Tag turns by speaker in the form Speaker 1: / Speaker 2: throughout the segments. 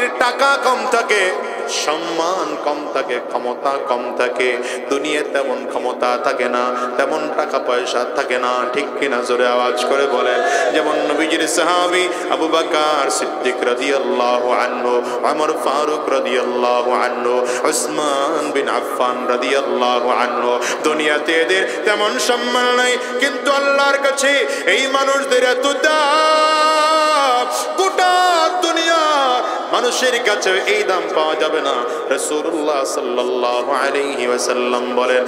Speaker 1: বাড়ির টাকা কম থাকে, সম্মান কম থাকে, ক্ষমতা কম থাকে, দুনিয়ায় তেমন ক্ষমতা থাকে না, তেমন টাকা পয়সা থাকে না, ঠিক কিনা? জোরে আওয়াজ করে বলেন। যেমন নবীজির সাহাবী আবু বকর সিদ্দিক রাদিয়াল্লাহু আনহু, ওমর ফারুক রাদিয়াল্লাহু আনহু, উসমান বিন আফফান রাদিয়াল্লাহু আনহু, দুনিয়াতে এদের তেমন সম্মান নাই, কিন্তু আল্লাহর কাছে এই মানুষদের এত দাম, গোটা দুনিয়া মানুষের কাছে এই দাম পাওয়া যাবে না। রাসূলুল্লাহ সাল্লাল্লাহু আলাইহি ওয়াসাল্লাম বলেন,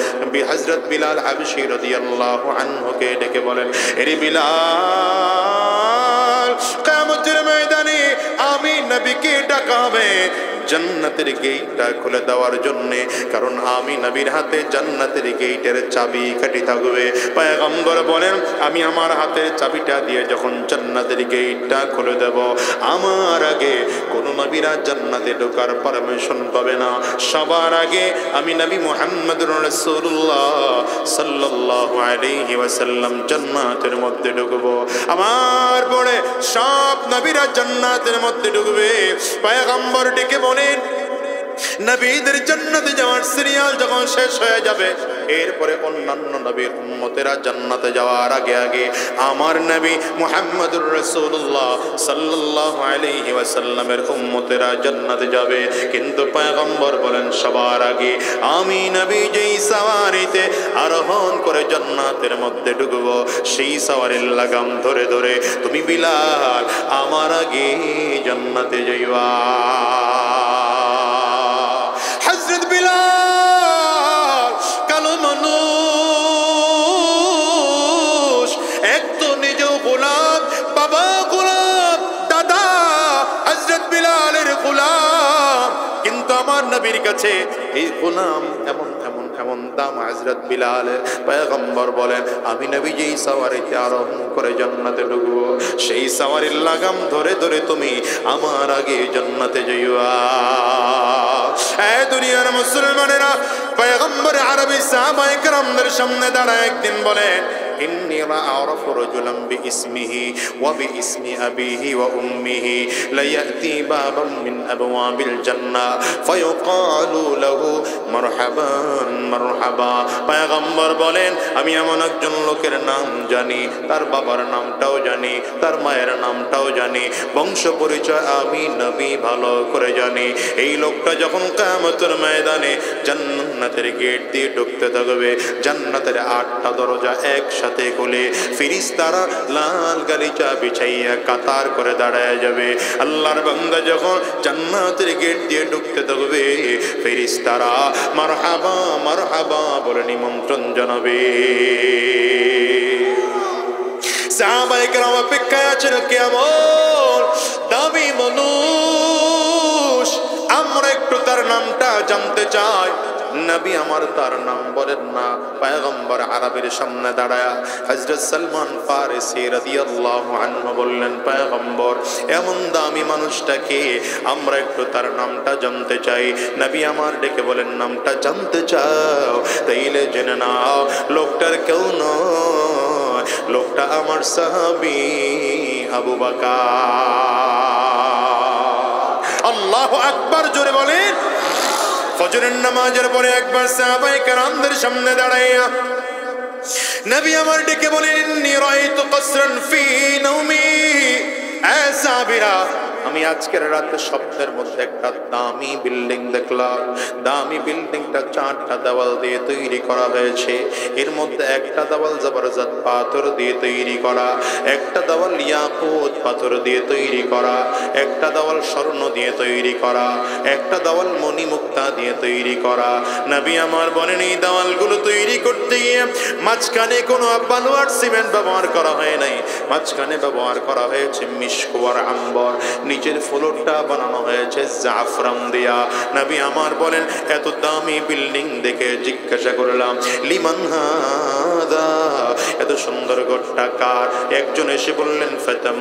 Speaker 1: হযরত বিলাল হাবশী রাদিয়াল্লাহু আনহুকে ডেকে বলেন, এরে বিলাল, কিয়ামতের ময়দানে আমি নবীকে ডাকাবে জান্নাতের গেটটা খুলে দেওয়ার জন্য, কারণ আমি নবীর হাতে জান্নাতের গেটের চাবি কাঠি থাকবে। পয়গম্বর বলেন, আমি আমার হাতের চাবিটা দিয়ে যখন জান্নাতের গেটটা খুলে দেব, আমার আগে কোন নবীরা জান্নাতে ঢোকার পারমিশন পাবে না। সবার আগে আমি নবী মুহাম্মদুর রাসূলুল্লাহ সাল্লাল্লাহু আলাইহি ওয়াসাল্লাম জান্নাতের মধ্যে ঢুকব। আমার পরে সব নবীরা জান্নাতের মধ্যে ঢুকবে। পয়গম্বর ডেকে বলেন, নবীদের জান্নাতে যাওয়ার সিরিয়াল যখন শেষ হয়ে যাবে, এরপরে অন্যান্য নবীর উম্মতেরা জান্নাতে যাওয়ার আগে আগে আমার নবী মুহাম্মদুর রাসূলুল্লাহ সাল্লাল্লাহু আলাইহি ওয়াসাল্লামের উম্মতেরা জান্নাতে যাবে। কিন্তু পয়গম্বর বলেন, সবার আগে আমি নবী যেই সাওয়ারিতে আরোহণ করে জান্নাতের মধ্যে ঢুকব, সেই সাওয়ারির লাগাম ধরে ধরে তুমি বিলাল আমার আগে জান্নাতে যাইবা। হযরত বিলাল কালো মানুষ, এক তো নিজেও গোলাম, বাবা গোলাম, দাদা হযরত বিলালের গোলাম, কিন্তু আমার নবীর কাছে এই গোলাম এমন এমন এমন দাম হযরত বিলালের। পয়গম্বর বলেন, আমি নবী যেই সাওয়ারিতে আরোহণ করে জান্নাতে ঢুকবো, সেই সাওয়ারির লাগাম ধরে ধরে তুমি আমার আগে জান্নাতে যাইবা। এই দুনিয়ার মুসলমানেরা, পয়গম্বর আরবি সাহাবায়ে কেরামদের সামনে দাঁড়ায় একদিন বলেন, ইন্নী আ'রাফু রাজুলান বিইসমিহি ওয়া বিইসমি আবিহি ওয়া উম্মিহি লা ইয়াতি বাবান মিন আবওয়াবিল জান্নাহ ফায়ুকালু লাহু মারহাবান মারহাবা। পয়গম্বর বলেন, আমি এমন একজন লোকের নাম জানি, তার বাবার নামটাও জানি, তার মায়ের নামটাও জানি, বংশ পরিচয় আমি নবী ভালো করে জানি। এই লোকটা যখন কিয়ামতের ময়দানে জান্নাতের গেট দিয়ে ঢুকতে থাকবে, জান্নাতের 8টা দরজা একসাথে খুলে ফেরেশতারা লাল গালিচা বিছাইয়া কাতার করে দাঁড়ায় যাবে। আল্লাহর বান্দা যখন জান্নাতের গেট দিয়ে ঢুকতে থাকবে, ফেরেশতারা মারহাবা মারহাবা বলে নিমন্ত্রণ জানাবে। সাহাবায়ে কেরাম অপেক্ষায় আছেন, কেমন দামি মানুষ, আমরা একটু তার নামটা জানতে চাই। নবী আমার তার নাম বলেন না। পয়গম্বর আরবের সামনে দাঁড়ায়া হযরত সালমান ফারিসি রাদিয়াল্লাহু আনহু বললেন, পয়গম্বর এমন দামি মানুষটাকে আমরা একটু তার নামটা জানতে চাই। নবী আমার ডেকে বলেন, নামটা জানতে চাও? তাইলে জেনে নাও, লোকটার কেউ নয়, লোকটা আমার সাহাবী আবু বকর। আল্লাহু আকবার, জোরে বলেন। ফজরের নামাজের পরে একবার সাহাবায়ে কেরামদের সামনে দাঁড়াইয়া নবী আমার ডেকে বলেন, ইন্নী রাআইতু কসরান ফি নাওমি। এ সাহাবীরা, আমি আজকের রাতে স্বপ্নের মধ্যে একটা দামি বিল্ডিং দেখলাম। দামি বিল্ডিংটা 4টা দেওয়াল দিয়ে তৈরি করা হয়েছে। এর মধ্যে একটা দেওয়াল জবরদস্ত পাথর দিয়ে তৈরি করা, একটা দেওয়াল ইয়াকুত পাথর দিয়ে তৈরি করা, একটা দেওয়াল স্বর্ণ দিয়ে তৈরি করা, একটা দেওয়াল মণিমুক্তা দিয়ে তৈরি করা। নবী আমার বলেন, এই দেওয়ালগুলো তৈরি করতে গিয়ে মাঝখানে কোনো বালু আর সিমেন্ট ব্যবহার করা হয় নাই, মাঝখানে ব্যবহার করা হয়েছে মিশক আর আম্বর। নিচের ফ্লোরটা বানানো হয়েছে জাফরান দিয়া। নবী আমার বলেন, এত দামি বিল্ডিং দেখে জিজ্ঞাসা করলাম, লিমান হাদা, এত সুন্দর ঘরটা কার? একজন এসে বললেন, ফাতাম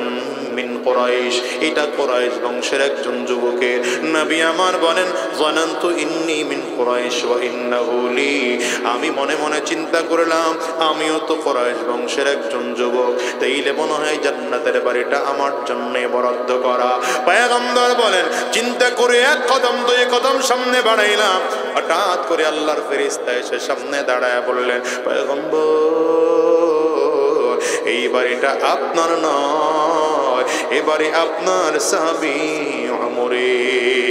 Speaker 1: মিন কুরাইশ, এটা কুরাইশ বংশের একজন যুবকের। নবী আমার বলেন, জানান্তু ইন্নী মিন কুরাইশ ওয়া ইন্নাহু লি, আমি মনে মনে চিন্তা করলাম আমিও তো কুরাইশ বংশের একজন যুবক, তাইলে মনে হয় জান্নাতের বাড়িটা আমার জন্য বরাদ্দ করা। পয়গম্বর বলেন চিন্তা করে এক কদম দুই কদম সামনে বাড়াইলাম, হঠাৎ করে আল্লাহর ফেরেশতা এসে সামনে দাঁড়ায় বললেন, পয়গম্বর এই বাড়িটা আপনার নয়, এ বাড়ি আপনার সাহাবী ওমরের।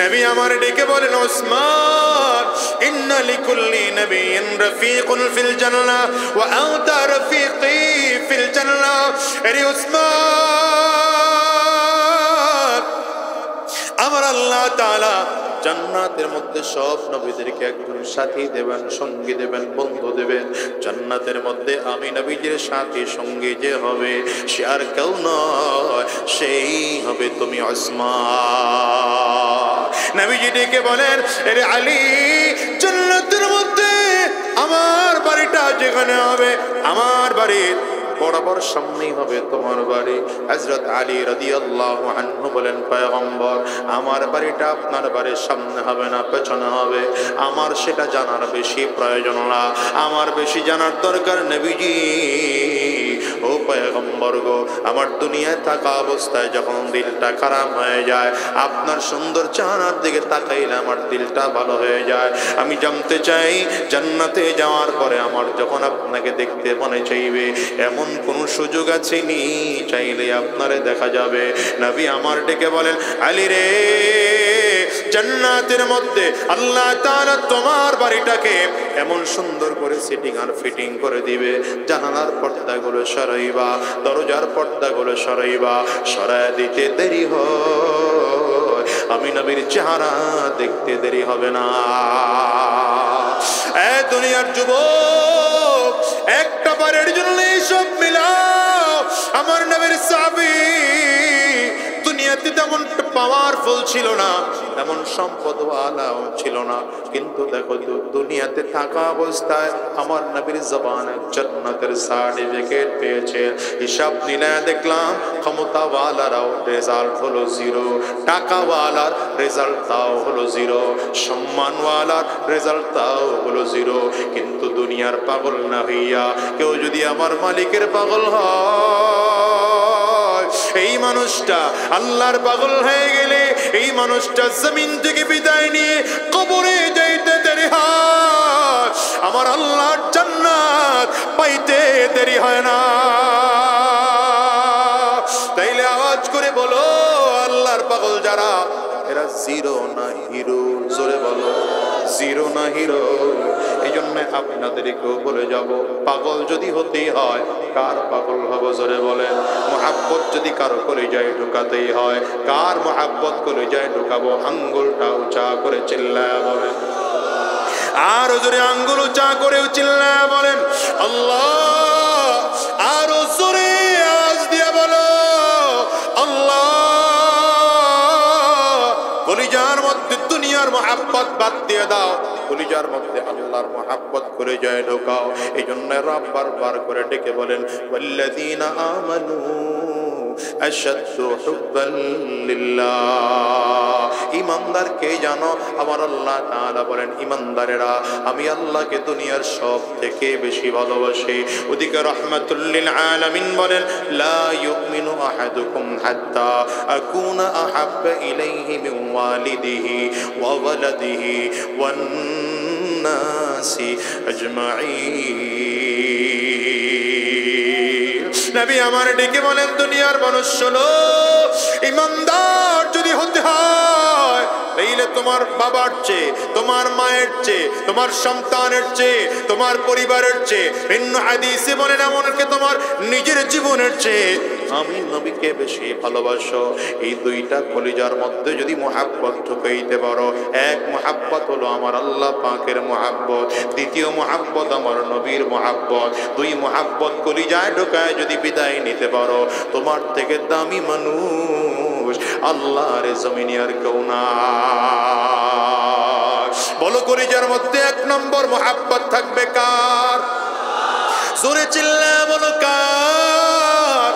Speaker 1: নবী আমার ডেকে বলেন, ওসমান ইন্না লিকুল্লি নাবিয়্যিন রাফীকুন ফিল জান্নাহ ওয়া আনতা রাফীকি ফিল জান্নাহ। আরে ওসমান, আমার আল্লাহ তাআলা জান্নাতের মধ্যে সব নবীদেরকে একজন সাথী দেবেন, সঙ্গী দেবেন, বন্ধু দেবেন। জান্নাতের মধ্যে আমি নবীজির সাথী সঙ্গী যে হবে সে আর কেউ নয়, সেই হবে তুমি ওসমান। নবীজি ডেকে বলেন, আরে আলী, জান্নাতের মধ্যে আমার বাড়িটা যেখানে হবে, আমার বাড়ির বরাবর সামনেই হবে তোমার বাড়ি। হযরত আলী রাদিয়াল্লাহু আনহু বলেন, পয়গম্বর আমার বাড়িটা আপনার বাড়ির সামনে হবে না পেছনে হবে, আমার সেটা জানার বেশি প্রয়োজন না, আমার বেশি জানার দরকার নবীজি। ও পয়গম্বর গো, আমার দুনিয়ায় থাকা অবস্থায় যখন দিলটা খারাপ হয়ে যায়, আপনার সুন্দর চেহারার দিকে তাকাইলে আমার দিলটা ভালো হয়ে যায়। আমি জানতে চাই জান্নাতে যাওয়ার পরে আমার যখন আপনাকে দেখতে মনে চাইবে এমন কোন সুযোগ আছে নি চাইলে আপনারে দেখা যাবে? নবী আমার ডেকে বলেন, আলী রে, জান্নাতের মধ্যে আল্লাহ তাআলা তোমার বাড়িটাকে এমন সুন্দর করে সেটিং আর ফিটিং করে দিবে, জানালার পর্দাগুলো সরাইবা, দরজার পর্দাগুলো সরাইবা, সরায় দিতে দেরি হয়, আমি নবীর চেহারা দেখতে দেরি হবে না। এ দুনিয়ার যুবক, একটা বারের জন্য সব মিলাও। আমার নবীর সাহাবী দুনিয়াতে তেমন পাওয়ারফুল ছিল না, তেমন সম্পদওয়ালাও ছিল না, কিন্তু দেখো তো দুনিয়াতে থাকা অবস্থায় আমার নবীর জবানে জান্নাতের সার্টিফিকেট পেয়েছে। হিসাব মিলায় দেখলাম ক্ষমতাওয়ালারাও রেজাল্ট হলো জিরো, টাকাওয়ালার রেজাল্ট তাও হলো জিরো, সম্মানওয়ালার রেজাল্ট তাও হলো জিরো। কিন্তু দুনিয়ার পাগল না হইয়া কেউ যদি আমার মালিকের পাগল হয়, এই মানুষটা আল্লাহর পাগল হয়ে গেলে এই মানুষটা জমিন থেকে বিদায় নিয়ে কবরে যাইতে দেরি হয়, আমার আল্লাহর জান্নাত পাইতে দেরি হয় না। তাইলে আওয়াজ করে বলো, আল্লাহর পাগল যারা, এরা জিরো না হিরো? জোরে বলো, জিরো না হিরো? এই জন্য আপনাদেরকেও বলে যাব, পাগল যদি হতেই হয় কার পাগল হব? জোরে বলেন। মোহাব্বত যদি কারো করে যায় ঢুকাতেই হয়, কার মোহাব্বত করে যায় ঢুকাবো? আঙ্গুলটা উঁচা করে চিল্লায়া বলেন, আরো জোরে আঙ্গুল উঁচা করে চিল্লায়া বলেন আল্লাহ। আরো জোরে আওয়াজ দিয়ে বলো আল্লাহ। কলিজার মধ্যে দুনিয়ার মোহাব্বত বাদ দিয়ে দাও, কলিজার মধ্যে আল্লাহর মোহাব্বত করে যায় ঢোকাও। এই জন্য রব বারবার করে ডেকে বলেন, ওয়াল্লাযীনা আমানু আশাদ্দু হুব্বান লিল্লাহ। ঈমানদার কে জানো? আমার আল্লাহ তাআলা বলেন, ঈমানদারেরা আমি আল্লাহকে দুনিয়ার সব থেকে বেশি ভালোবাসি। ওদিকে রাহমাতুল লিল আলামিন বলেন, লা ইউমিনু আহাদুকুম হাত্তা আকুনা আহাব্বা ইলাইহি মিন ওয়ালিদিহি ওয়া ওয়ালাদিহি ওয়ান নাসি আজমাইন। নবী আমার ডেকে বলেন, দুনিয়ার মানুষ শোনো, ঈমানদার যদি হতে হয় তাইলে তোমার বাবার চেয়ে, তোমার মায়ের চেয়ে, তোমার সন্তানের চেয়ে, তোমার পরিবারের চেয়ে, ভিন্ন হাদিসে বলেন এমনকি তোমার নিজের জীবনের চেয়ে আমি নবীকে বেশি ভালোবাসো। এই দুইটা কলিজার মধ্যে যদি মোহাব্বত ঢুকাইতে পারো, এক মোহাব্বত হলো আমার আল্লাহ পাকের মোহাব্বত, দ্বিতীয় মোহাব্বত আমার নবীর মোহাব্বত, দুই মোহাব্বত কলিজায় ঢুকায় যদি বিদায় নিতে পারো, তোমার থেকে দামি মানুষ আল্লাহর জমিনে আর কেউ না। বলো কলিজার মধ্যে এক নম্বর মোহাব্বত থাকবে কার? জোরে চিল্লায়া বলো কার?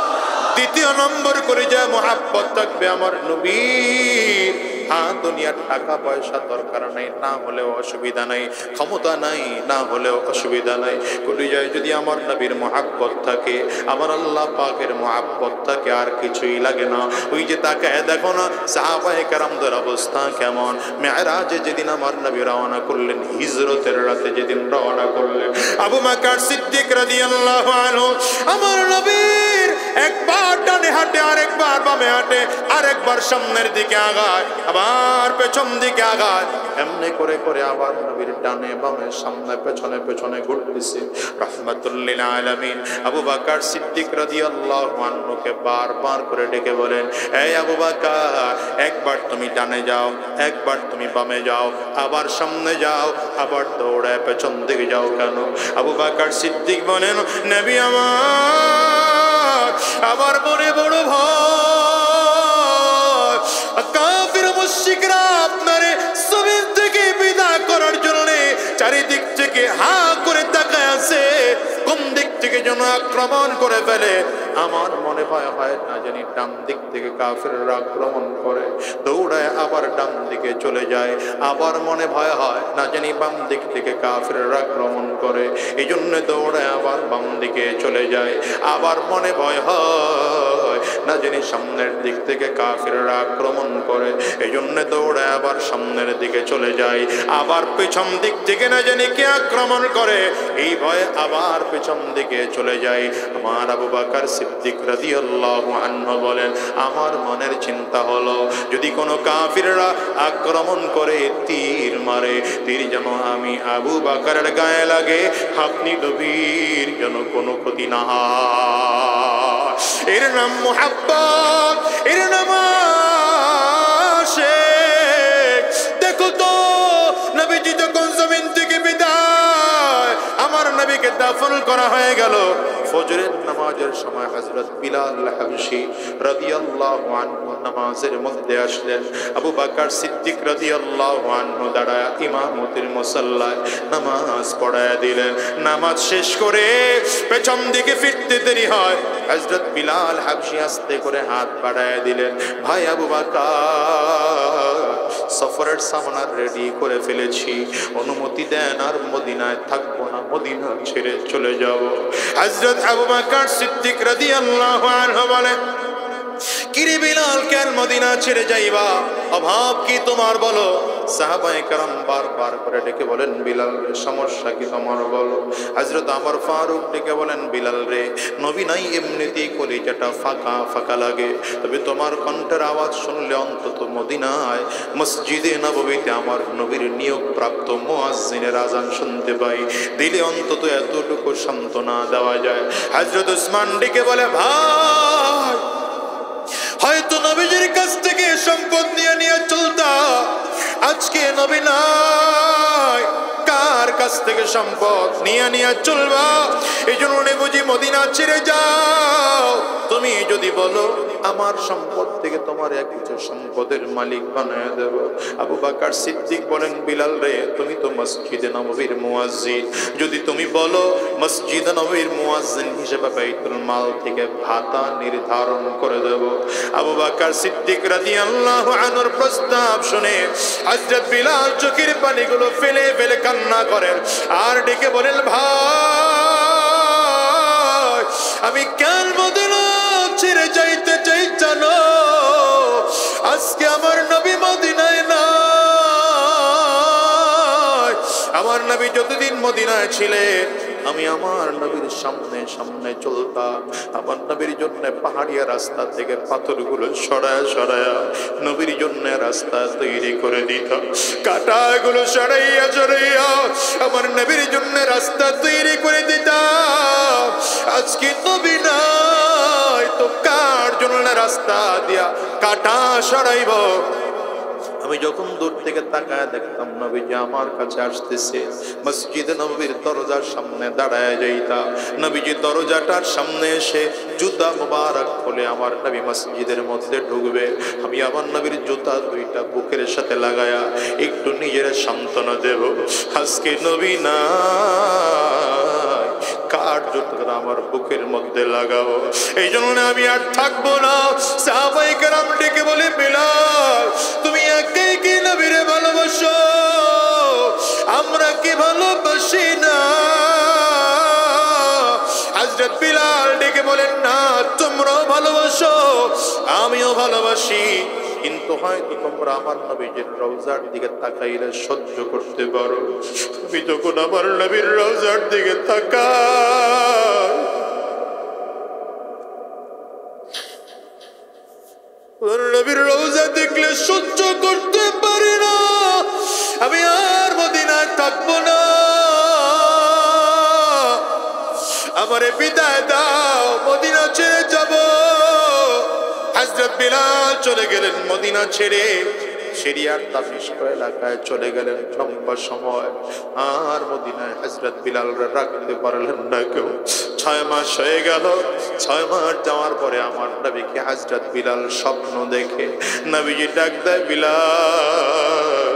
Speaker 1: দ্বিতীয় নম্বর কলিজায় মোহাব্বত থাকবে আমার নবীর। হ্যাঁ দুনিয়ার টাকা পয়সা দরকার নাই, না হলেও অসুবিধা নাই, ক্ষমতা নাই না হলেও অসুবিধা নাই, কলিজায় যদি আমার নবীর মহাব্বত থাকে, আমার আল্লাহ পাকের মহাব্বত থাকে, আর কিছুই লাগে না। ওই যে তাকায় দেখো না সাহাবায়ে কেরামদের অবস্থা কেমন। মেরাজে যেদিন আমার নবী রওনা করলেন, হিজরতের রাতে যেদিন রওনা করলেন, আবু বকর সিদ্দিক রাদিয়াল্লাহু আনহু আমার নবীর একবার ডানে হাঁটে, আরেকবার বামে হাঁটে, আরেকবার সামনের দিকে আগায়, আবার পেছন দিকে আগায়, এমনি করে করে আবার নবীর ডানে বামে সামনে পেছনে পেছনে ঘুরতেছে। রাহমাতুল লিল আলামিন আবু বকর সিদ্দিক রাদিয়াল্লাহু আনহুকে বারবার করে ডেকে বলেন, এই আবু বকর, একবার তুমি ডানে যাও, একবার তুমি বামে যাও, আবার সামনে যাও, আবার দৌড়ায় পেছন দিকে যাও কেন? আবু বকর সিদ্দিক বলেন, নবী আমার মনে বড় ভয়, কাফির মুশরিকরা আপনারে জমিন থেকে বিদায় করার জন্য চারিদিক থেকে হা করে তাকায় আছে, কোন দিক থেকে যেন আক্রমণ করে ফেলে। আমার মনে ভয় হয় না জানি ডান দিক থেকে কাফিররা আক্রমণ করে, দৌড়ায় আবার ডান দিকে চলে যায়, আবার মনে ভয় হয় না জানি বাম দিক থেকে কাফিররা আক্রমণ করে, এই জন্য দৌড়ায় আবার বাম দিকে চলে যায়, আবার মনে ভয় হয় না জানি সামনের দিক থেকে কাফিররা আক্রমণ করে, এই জন্য দৌড়ায় আবার সামনের দিকে চলে যায়, আবার পেছন দিক থেকে না জানি কে আক্রমণ করে, এই ভয়ে আবার পেছন দিকে চলে যায়। আমার আবু বকর সিদ্দিক রাদিয়াল্লাহু আনহু বলেন, আমার মনের চিন্তা হলো যদি কোনো কাফিররা আক্রমণ করে তীর মারে, তীর যেন আমি আবু বকরের গায়ে লাগে, আপনি নবীর যেন কোনো ক্ষতি না হয়। এর নাম মুহাব্বত, এর নাম আশিক। দেখো তো নবীজি যখন জমিন থেকে বিদায়, আমার নবীকে দাফন করা হয়ে গেল, ফজরের নামাজের সময় হযরত বিলাল হাবশী রাদিয়াল্লাহু আনহু নামাজের মধ্যে আসলেন। আবু বকর সিদ্দিক রাদিয়াল্লাহু আনহু দাঁড়ায় ইমামতির মুসাল্লায় নামাজ পড়ায় দিলেন। নামাজ শেষ করে পেছন দিকে ফিরতে দেরি হয়, হযরত বিলাল হাবশী আস্তে করে হাত বাড়ায় দিলেন, ভাই আবু বকর, সফরের সামান রেডি করে ফেলেছি, অনুমতি দেন, আর মদিনায় থাকবো না, মদিনা ছেড়ে চলে যাব। হযরত আবু বকর সিদ্দিক রাদিয়াল্লাহু আনহু বলেন, কিরে বিলাল, কেন মদিনা ছেড়ে যাইবা? অভাব কি তোমার বলো? সাহাবায়ে কেরাম বারবার করে ডেকে বলেন, বিলাল রে, সমস্যা কি তোমার বলো? হযরত ওমর ফারুক ডেকে বলেন, বিলাল রে, নবী নাই এমনিতেই কলিজাটা ফাঁকা ফাঁকা লাগে, তবে তোমার কণ্ঠের আওয়াজ শুনলে অন্তত মদিনায় মসজিদে নববীতে আমার নবীর নিয়োগ প্রাপ্ত মুয়াজ্জিনের আযান শুনতে পাই, দিলে অন্তত এতটুকু সান্ত্বনা দেওয়া যায়। হযরত উসমান ডেকে বলে, ভাই, হয়তো নবীজির কাছ থেকে সম্পদ নিয়ে নিয়ে চলতা, আজকে নবী নাই, কার কাছ থেকে সম্পদ নিয়ে নিয়ে চলবা? এই জন্য বুঝি মদিনা ছেড়ে যাও। তুমি যদি বলো আমার সম্পদ থেকে তোমার এক কিছু সম্পদের মালিক বানায় দেব। আবু বকর সিদ্দিক বলেন, বিলাল রে, তুমি তো মসজিদে নববীর মুয়াজ্জিন, যদি তুমি বলো মসজিদে নববীর মুয়াজ্জিন হিসেবে বাইতুল মাল থেকে ভাতা নির্ধারণ করে দেব। আবু বকর সিদ্দিক রাদিয়াল্লাহু আনহুর প্রস্তাব শুনে হযরত বিলাল চোখের পানিগুলো ফেলে ফেলে কান্না করেন, আর ডেকে বলেন, ভাই, আমি কেন মদিনা ছেড়ে যাইতে চাই জানো? আজকে আমার নবী মদিনায় নাই। আমার নবী যতদিন মদিনায় ছিলেন, আমি আমার নবীর সামনে সামনে চলতাম, আমার নবীর জন্য পাহাড়িয়া রাস্তা থেকে পাথরগুলো সরায়া সরায়া নবীর জন্য রাস্তা তৈরি করে দিতাম, কাঁটাগুলো সরাইয়া সরাইয়া আমার নবীর জন্য রাস্তা তৈরি করে দিতাম। আজকে নবী নাই তো কার জন্য রাস্তা দিয়া কাঁটা সরাইব? আমি যখন দূর থেকে তাকায় দেখতাম নবীজি আমার কাছে আসতেছে, মসজিদে নববীর দরজার সামনে দাঁড়ায় যাইতাম, নবীজি দরজাটার সামনে এসে জুতা মোবারক খুলে আমার নবী মসজিদের মধ্যে ঢুকবে, আমি আমার নবীর জুতা দুইটা বুকের সাথে লাগায়া একটু নিজের সান্ত্বনা দেব। আজকে নবী নাই, কার জন্য আমার বুকের মধ্যে লাগাও। এই জন্য আমি আর থাকবো না। সাহাবায়ে কেরাম ডেকে বলে, বিলাল তুমি একাই কি নবীরে ভালোবাসো? আমরা কি ভালোবাসি না? হযরত বিলাল ডেকে বলেন, না তোমরাও ভালোবাসো, আমিও ভালোবাসি, কিন্তু হয়তো তোমরা আমার নবীর রওজার দিকে তাকাইলে সহ্য করতে পারো। আমি যখন আমার নবীর রওজার দিকে তাকাই, নবীর রওজা দেখলে সহ্য করতে পারি না। আমি আর মদিনায় থাকবো না, আমারে বিদায় দাও, মদিনা ছেড়ে যাব। হযরত বিলাল চলে গেলেন মদিনা ছেড়ে, সিরিয়ার দামেস্ক এলাকায় চলে গেলেন লম্বা সময়। আর মদিনায় হযরত বিলালরা রাখতে পারলেন না কেউ। 6 মাস হয়ে গেল। 6 মাস যাওয়ার পরে আমার নবীকে হযরত বিলাল স্বপ্ন দেখে নবীজি ডাক দেয়, বিলাল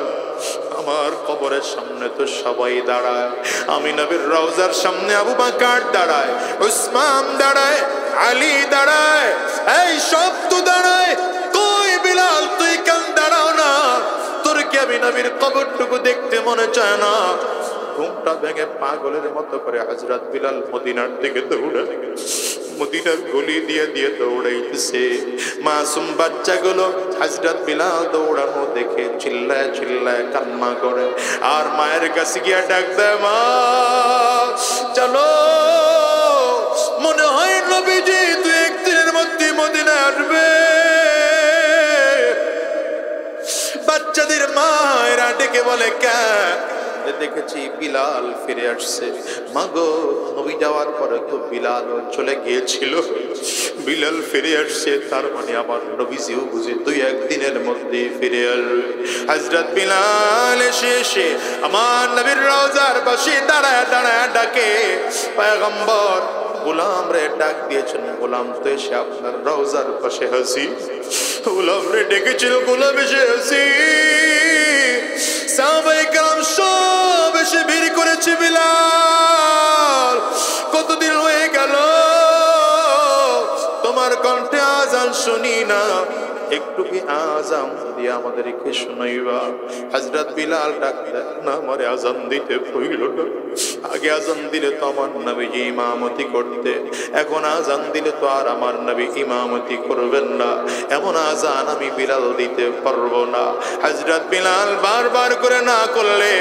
Speaker 1: আমার কবরের সামনে তো সবাই দাঁড়ায়, আমি নবীর রওজার সামনে আবু বকর দাঁড়ায়, উসমান দাঁড়ায়, আলী দাঁড়ায়, এই সব তো দাঁড়ায়, কই বিলাল তুই কেন দাঁড়াও না? তোর কি আমি নবীর কবরটুকু দেখতে মনে চায় না? ঘুমটা ভেঙে পাগলের মতো করে হযরত বিলাল মদিনার দিকে দৌড়ায়, মদিনার গলি দিয়ে দিয়ে দৌড়াইতেছে। মাসুম বাচ্চাগুলো হযরত বিলাল দৌড়ানো দেখে চিল্লায় চিল্লায় কান্না করে, আর মায়ের কাছে গিয়ে ডাক দেয়, মা চলো, মনে হয় নবীজি 2-1 দিনের মধ্যে মদিনায় আসবে। বাচ্চাদের মায়েরা ডেকে বলে, কেন? দেখেছি বিলাল ফিরে আসছে। মাগো, নবী যাওয়ার পরে তো বিলাল চলে গিয়েছিল, বিলাল ফিরে আসছে, তার মানে আমার নবীজিও বুঝে 2-1 দিনের মধ্যে ফিরে আসবে। হযরত বিলাল এসে আমার নবীর রওজার পাশে দাঁড়ায় দাঁড়ায় ডাকে, পয়গম্বর গোলাম রে ডাক দিয়েছেন, গোলাম তো এসে আপনার রওজার পাশে হাসি। গোলাম রে ডেকেছিল, গোলাম এসে হাসি। সাহাবায়ে কেরাম সব এসে ভিড় করেছে, বিলাল কতদিন হয়ে গেল তোমার কণ্ঠে আজান শুনি না, একটু কি আজান দিয়ে আমাদেরকে শোনাইবা? হযরত বিলাল ডাক দেন, না আমারে আজান দিতে হইল না, আগে আজান দিলে তো আমার নবীজি ইমামতি করতে, এখন আজান দিলে তো আর আমার নবী ইমামতি করবেন না, এমন আজান আমি বিলাল দিতে পারবো না। হযরত বিলাল বারবার করে না করলে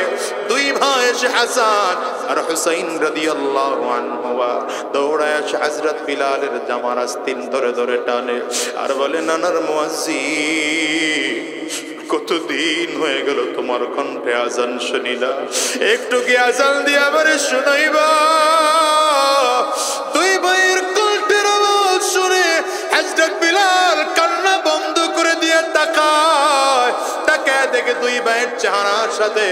Speaker 1: 2 ভাই এসে হাসান আর হুসাইন রাদিয়াল্লাহু আনহুমা দৌড়ায় এসে হযরত বিলালের জামার আস্তিন ধরে ধরে টানে আর বলে, নানার মুয়াজ্জিন কতদিন হয়ে গেল তোমার কণ্ঠে আজান শুনি না, একটু কি আজান দিয়ে আমারে শোনাইবা? 2 ভাইয়ের কণ্ঠের আওয়াজ শুনে হযরত বিলাল কান্না বন্ধ করে দিয়ে তাকায় দেখে 2 ভাইয়ের চেহারার সাথে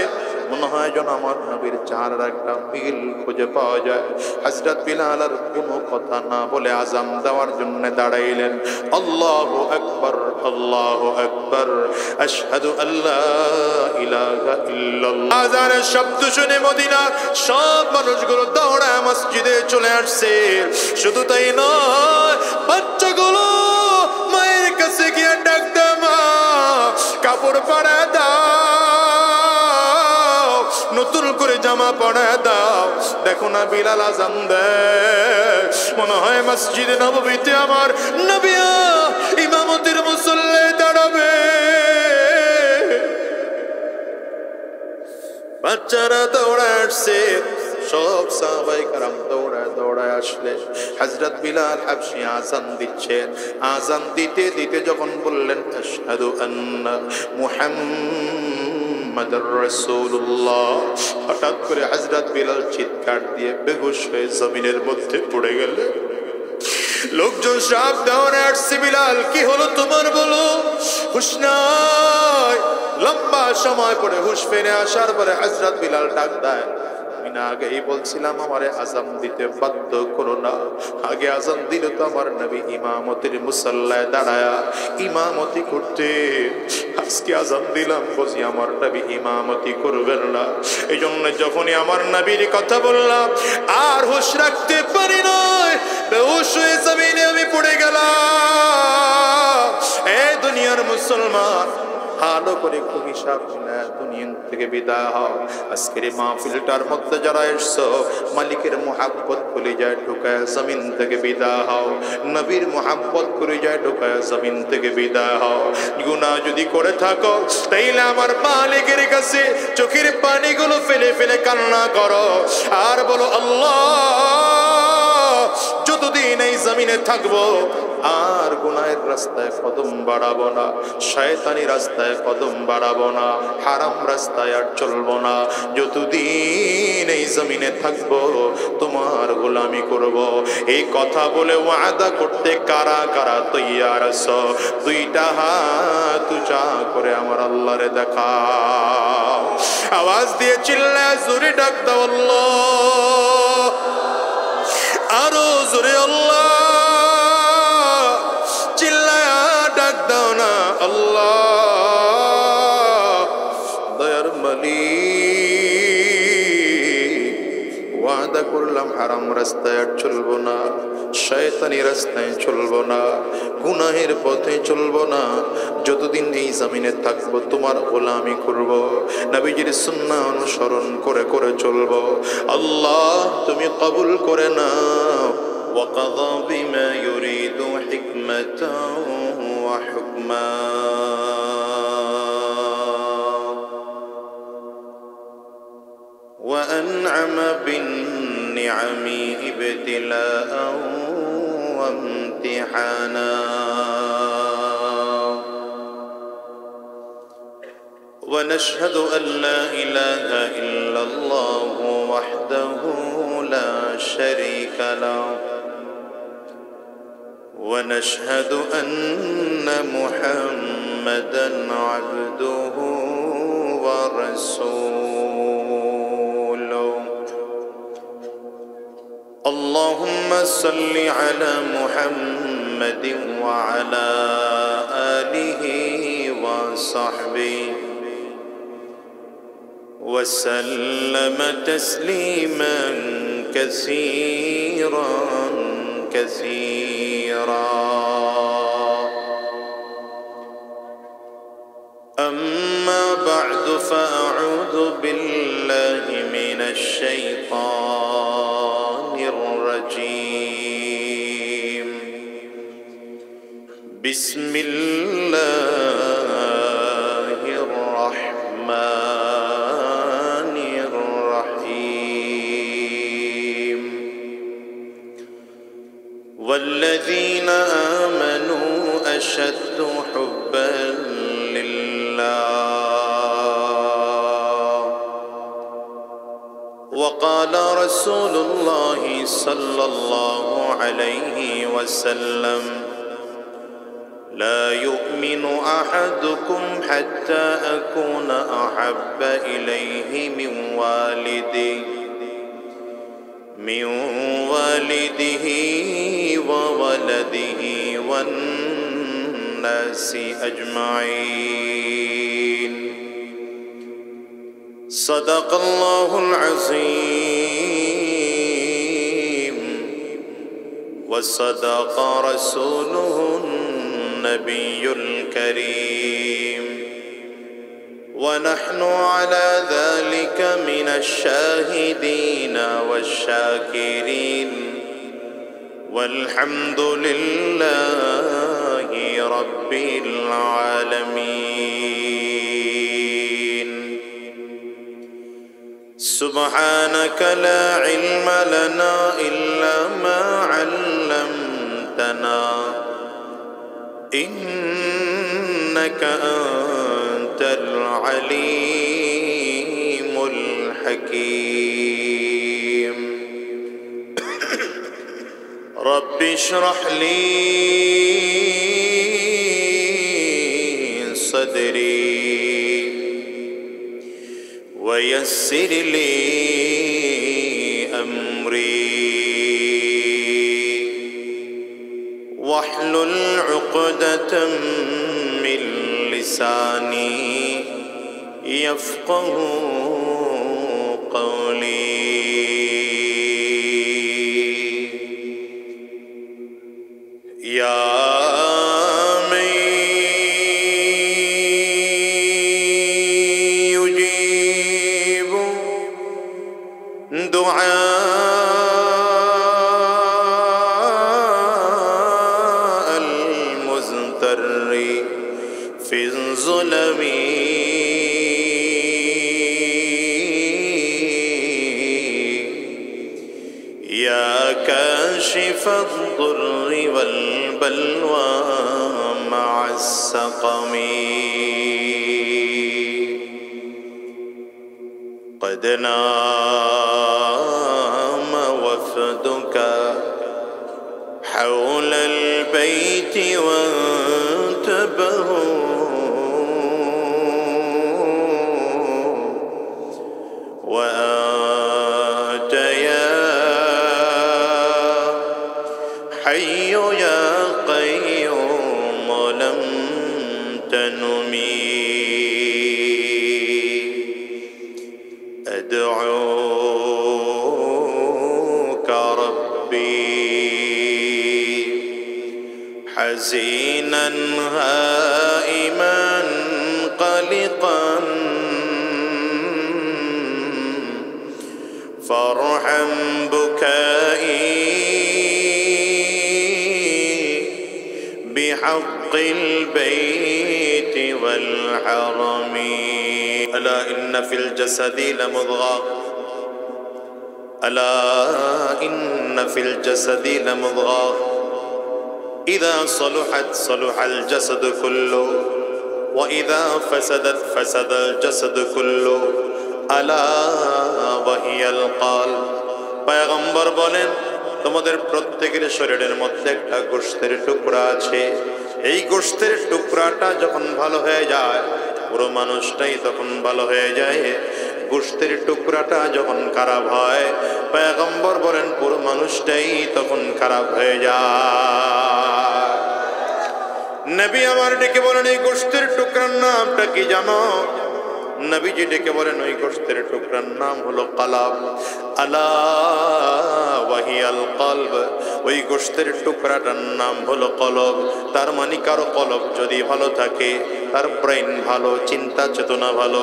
Speaker 1: মনে হয় যেন আমার নবীর চেহারার একটা মিল খুঁজে পাওয়া যায়। হযরত বিলাল আর কোনো কথা না বলে আজান দেওয়ার জন্য দাঁড়াইলেন। আল্লাহু আকবার, আল্লাহু আকবার, আশহাদু আল্লা ইলাহা ইল্লাল্লাহ। আজানের শব্দ শুনে মদিনার সব মানুষগুলো দৌড়ায় মসজিদে চলে আসছে। শুধু তাই নয়, বাচ্চাগুলো মায়ের কাছে গিয়ে ডাক দাও, মা কাপড় পরায় দাও, নতুন করে জামা পরায় দাও। দেখো না বিলাল আজান দেয়, মনে হয় মসজিদে নববীতে আমার নবী ইমামতির মুসল্লায় দাঁড়াবে। বাচ্চারা দৌড়ায় আসছে, সব সাহাবায়ে কেরাম দৌড়ায় দৌড়ায় আসলে হযরত বিলাল হাবশী আযান দিচ্ছেন। আযান দিতে দিতে যখন বললেন আশহাদু আন্না মুহাম্মাদুর রাসূলুল্লাহ, হঠাৎ করে হযরত বিলাল চিৎকার দিয়ে বেহুশ হয়ে জমিনের মধ্যে পড়ে গেলেন। লোকজন সব দৌড়ে আসছে, বিলাল কি হলো তোমার বলো? হুশ নাই। লম্বা সময় পরে হুশ ফিরে আসার পরে হযরত বিলাল ডাক দেয়, আমি না, আগেই বলছিলাম আমারে আযান দিতে বাধ্য করো না। আগে আযান দিলে তো আমার নবী ইমামতির মুসাল্লায় দাঁড়ায়া ইমামতি করতে, আজকে আযান দিলাম বুঝি আমার নবী ইমামতি করবেন না। এই জন্য যখনই আমার নবীর কথা বললাম আর হুঁশ রাখতে পারি নয়, বেহুশ হয়ে জমিনে আমি পড়ে গেলাম। এই দুনিয়ার মুসলমান, ভালো করে হিসাব না, দুনিয়া থেকে বিদায় হও। আজকের মাহফিলটার মধ্যে যারা এসছো, মালিকের মুহাব্বত করে যায় ঢুকায় জমিন থেকে বিদায় হও। নবীর মুহাব্বত করে যায় ঢুকায় জমিন থেকে বিদায় হও। গুনাহ যদি করে থাকো তাইলে আমার মালিকের কাছে চোখের পানিগুলো ফেলে ফেলে কান্না করো আর বলো, আল্লাহ যতদিন এই জমিনে থাকবো আর গুনাহের রাস্তায় কদম বাড়াবো না, শয়তানি রাস্তায় কদম বাড়াবো না, হারাম রাস্তায় আর চলবো না। যতদিন এই জমিনে থাকবো তোমার গোলামি করব। এই কথা বলে ওয়াদা করতে কারা কারা তৈয়ার আছো? দুইটা হাত উঁচা করে আমার আল্লাহরে দেখাও। আওয়াজ দিয়ে চিল্লায় জোরে ডাক দাও আল্লাহ, আরো জোরে আল্লাহ, চিল্লায়া ডাক দাও না আল্লাহ। দয়ার মালিক, ওয়াদা করলাম হারাম রাস্তায় আর চলবো না, শয়তানি রাস্তায় চলবো না, গুনাহের পথে চলবো না। যতদিন এই জমিনে থাকবো তোমার গোলামি করব, নবীজির সুন্নাহ অনুসরণ করে করে চলবো। আল্লাহ তুমি কবুল করে নাও। وقضى بما يريد حكمة وحكما وأنعم بالنعم ابتلاء وامتحانا ونشهد أن لا إله إلا الله وحده لا شريك له ونشهد أن محمدًا عبده ورسوله اللهم صل على محمد وعلى آله وصحبه وسلم تسليما كثيرا كثيرا. أما بعد فأعوذ بالله من الشيطان الرجيم. بسم الله الرحمن الرحيم. والذين آمنوا أشد حبا لله. وقال رسول الله صلى الله عليه وسلم لا يؤمن أحدكم حتى أكون أحب إليه من والده وولده والناس أجمعين. صدق الله العظيم وصدق رسوله النبي الكريم. ونحن على ذلك من الشاهدين والشاكرين والحمد لله رب العالمين. سبحانك لا علم لنا إلا ما علمتنا إنك أنت العليم الحكيم. رب اشرح لي صدري ويسر لي أمري واحلل عقدة من لساني يفقه قولي يا من يجيب دعاء المضطر في الظلم يا كاشف الضر والبلوى مع السقم قد نام وفدك حول البيت وانتبهوا وأنت يا حي يا قيوم لم تنمي أدعوك ربي حزينا هائما قلقا فارحم بكائي بحق البيت والحرم ألا إن في الجسد لمضغة ألا إن في الجسد لمضغة إذا صلحت صلح الجسد كله وإذا فسدت فسد الجسد كله ألا وهي القلب পয়গম্বর বলেন তোমাদের প্রত্যেকের শরীরের মধ্যে একটা গোশতের টুকরা আছে এই গোশতের টুকরাটা যখন ভালো হয়ে যায় পুরো মানুষটাই তখন ভালো হয়ে যায় গোশতের টুকরাটা যখন খারাপ হয় পয়গম্বর বলেন পুরো মানুষটাই তখন খারাপ হয়ে যায় নবী আমার ডেকে বলেন এই গোশতের টুকরার নামটা কি জানো নবীজি ডেকে বলেন ওই গোশতের টুকরার নাম হলো কলব আলা ওয়াহিয়াল কলব ওই গোশতের টুকরাটার নাম হলো কলব তার মানে কারো কলব যদি ভালো থাকে তার ব্রেন ভালো চিন্তা চেতনা ভালো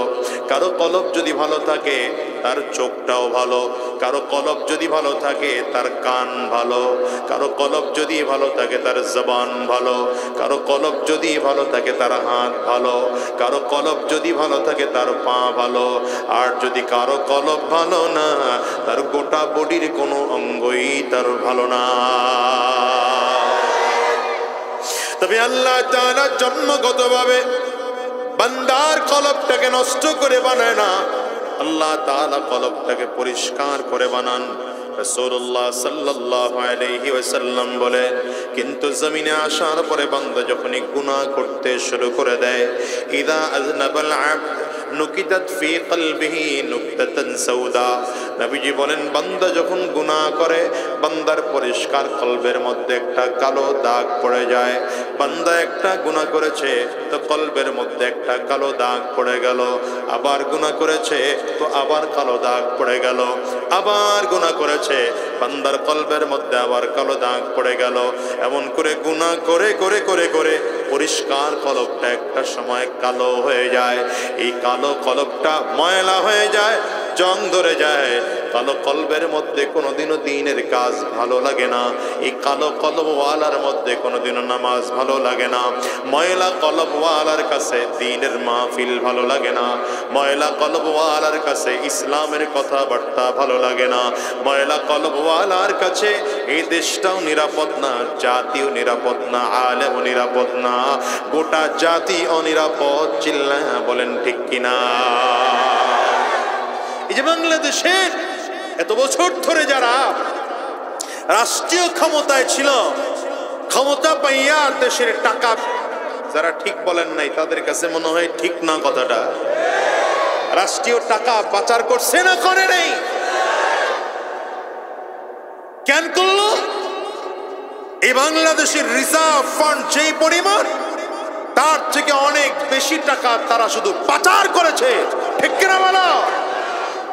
Speaker 1: কারো কলব যদি ভালো থাকে তার চোখটাও ভালো কারো কলব যদি ভালো থাকে তার কান ভালো কারো কলব যদি ভালো থাকে তার জবান ভালো কারো কলব যদি ভালো থাকে তার হাত ভালো কারো কলব যদি ভালো থাকে তার পা ভালো আর যদি কারো কলব ভালো না তার গোটা বডির কোনো অঙ্গই তার ভালো না তবে আল্লাহ তাআলা জন্মগতভাবে বান্দার কলবটাকে নষ্ট করে বানায় না আল্লাহ তাআলা কলবটাকে পরিষ্কার করে বানান রাসূলুল্লাহ সাল্লাল্লাহু আলাইহি ওয়াসাল্লাম বলেন কিন্তু জমিনে আসার পরে বান্দা যখনই গুনাহ করতে শুরু করে দেয় ইদা আযনাবাল আবদ নুকিতাত ফি কলবিহি নুকতাতান সাউদা নবীজি বলেন বান্দা যখন গুনাহ করে বান্দার পরিষ্কার কলবের মধ্যে একটা কালো দাগ পড়ে যায় বান্দা একটা গুনাহ করেছে তো কলবের মধ্যে একটা কালো দাগ পড়ে গেল আবার গুনাহ করেছে তো আবার কালো দাগ পড়ে গেল আবার গুনাহ করেছে বান্দার কলবের মধ্যে আবার কালো দাগ পড়ে গেল এমন করে গুনাহ করে করে করে করে পরিষ্কার কলবটা একটা সময় কালো হয়ে যায় এই কালো কলবটা ময়লা হয়ে যায় জং ধরে যায় কালো কলবের মধ্যে কোনোদিনও দ্বীনের কাজ ভালো লাগে না এই কালো কলবওয়ালার মধ্যে কোনোদিনও নামাজ ভালো লাগে না ময়লা কলবওয়ালার কাছে দ্বীনের মাহফিল ভালো লাগে না ময়লা কলবওয়ালার কাছে ইসলামের কথাবার্তা ভালো লাগে না ময়লা কলবওয়ালার কাছে এই দেশটাও নিরাপদ না জাতিও নিরাপদ না আলেমও নিরাপদ না গোটা জাতি অনিরাপদ চিল্লায়া বলেন ঠিক কিনা এই যে বাংলাদেশের এত বছর ধরে যারা রাষ্ট্রীয় ক্ষমতায় ছিল ক্ষমতা পাইয়া দেশের টাকা যারা ঠিক বলেন নাই তাদের কাছে মনে হয় ঠিক না কথাটা রাষ্ট্রীয় টাকা পাচার করছে না করে নাই স্ক্যান করলো, এই বাংলাদেশের রিজার্ভ ফান্ড যেই পরিমাণ, তার থেকে অনেক বেশি টাকা তারা শুধু পাচার করেছে। ঠিক কিনা বলো?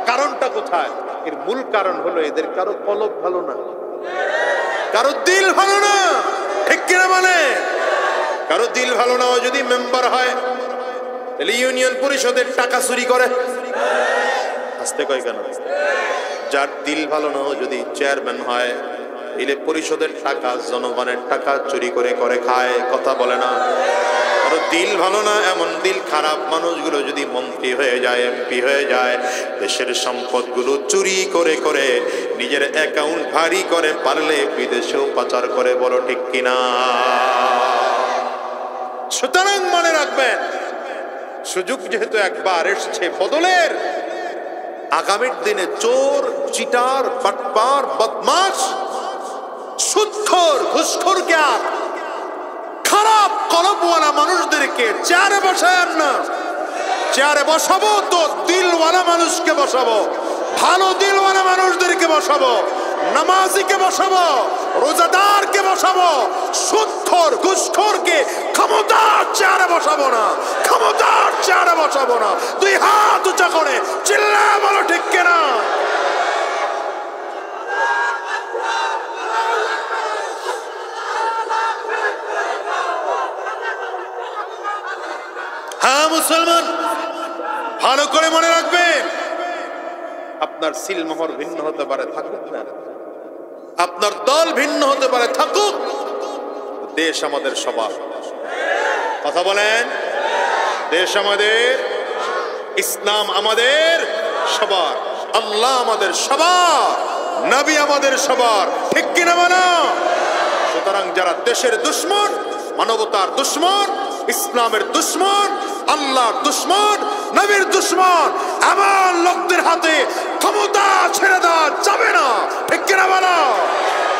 Speaker 1: কারণটা কোথায়? এর মূল কারণ হলো এদের কারো কলব ভালো না, কারো দিল ভালো না। ঠিক কিনা বলে? কারো দিল ভালো না, ও যদি মেম্বার হয় তাহলে ইউনিয়ন পরিষদের টাকা চুরি করে। আসতে কয় কেন? যার দিল ভালো না, ও যদি চেয়ারম্যান হয় তাহলে পরিষদের টাকা, জনগণের টাকা চুরি করে করে খায়। কথা বলে না? কারো দিল ভালো না, এমন দিল খারাপ মানুষগুলো যদি মন্ত্রী হয়ে যায়, এমপি হয়ে যায়, দেশের সম্পদগুলো চুরি করে করে নিজের অ্যাকাউন্ট ভারী করে, পারলে বিদেশেও পাচার করে। বলো ঠিক কিনা? সুতরাং মনে রাখবেন, সুযোগ যেহেতু একবার এসছে বদলের, আগামীর দিনে চোর, চিটার, বাটপার, বদমাশ, সুদখোর, ঘুষখোরকে আর খারাপ কলবওয়ালা মানুষদেরকে চেয়ারে বসায় না। চেয়ারে বসাবো তো দিলওয়ালা মানুষকে বসাবো, ভালো দিলওয়ালা মানুষদেরকে বসাবো, নামাজিকে বসাবো, রোজাদারকে বসাবো। সুদখোর, ঘুষখোরকে ক্ষমতার চেয়ারে বসাবো না, ক্ষমতার চেয়ারে বসাবো না। দুই হাত উঁচা করে চিল্লায় বলো ঠিক কিনা? হ্যাঁ মুসলমান, ভালো করে মনে রাখবেন, আপনার সিলমোহর ভিন্ন হতে পারে, থাকুক না। আপনার দল ভিন্ন হতে পারে, থাকুক। দেশ আমাদের সবার। কথা বলেন? দেশ আমাদের, ইসলাম আমাদের সবার, আল্লাহ আমাদের সবার, নবী আমাদের সবার। ঠিক কিনা বলো? সুতরাং যারা দেশের দুশ্মন, মানবতার দুশ্মন, ইসলামের দুশ্মন, আল্লাহর দুশ্মন, নবীর দুশ্মন, এমন লোকদের হাতে ক্ষমতা ছেড়ে দেওয়া যাবে না। ঠিক কিনা বলো?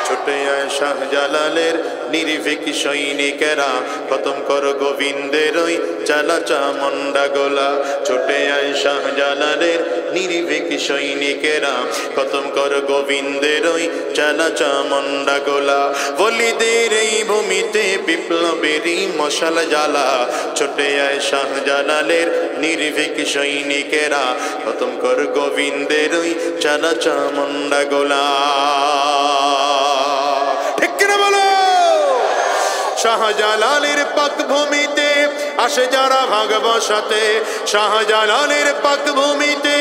Speaker 1: ছুটে আয় শাহজালালের নির্ভীক সৈনিকেরা, খতম কর গোবিন্দের ওই চালা চামুন্ডা গোলা। ছুটে আয় শাহজালালের নির্ভীক সৈনিকেরা, খতম কর গোবিন্দের ওই চালা চামুন্ডা গোলা। বলিদের এই ভূমিতে বিপ্লবেরই মশাল জ্বালা। ছুটে আয় শাহজালালের নির্ভীক সৈনিকেরা, খতম কর গোবিন্দের ওই চালা চামুন্ডা গোলা। শাহজালালের পাক ভূমিতে আসে যারা ভাগ বসাতে, শাহজালালের পাক ভূমিতে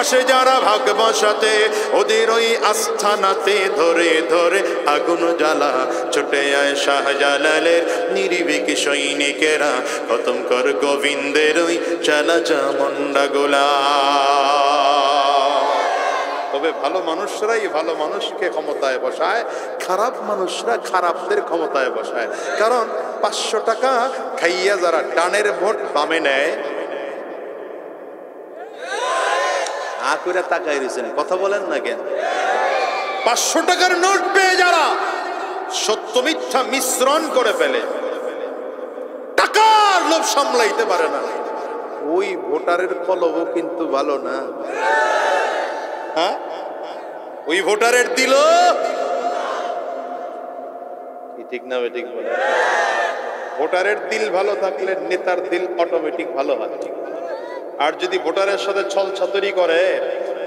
Speaker 1: আসে যারা ভাগ বসাতে, ওদের ওই আস্থানাতে ধরে ধরে আগুন জ্বালা। ছুটে আয় শাহজালালের নির্ভীক সৈনিকেরা, খতম কর গোবিন্দের ওই চালা চামুন্ডা গোলা। তবে ভালো মানুষরাই ভালো মানুষকে ক্ষমতায় বসায়, খারাপ মানুষরা খারাপদের ক্ষমতায় বসায়। কারণ 500 টাকা খাইয়া যারা ডানের ভোট বামে নেয়, আকুরা তাকাই রয়েছেন, কথা বলেন না কেন? 500 টাকার নোট পেয়ে যারা সত্য মিথ্যা মিশ্রণ করে ফেলে, টাকার লোভ সামলাইতে পারে না, ওই ভোটারের কলবও কিন্তু ভালো না। হ্যাঁ, ওই ভোটারের দিল কি ঠিক না? ঠিক বলে? ভোটারের দিল ভালো থাকলে নেতার দিল অটোমেটিক ভালো হয়। আর যদি ভোটারের সাথে ছল ছাতুরি করে,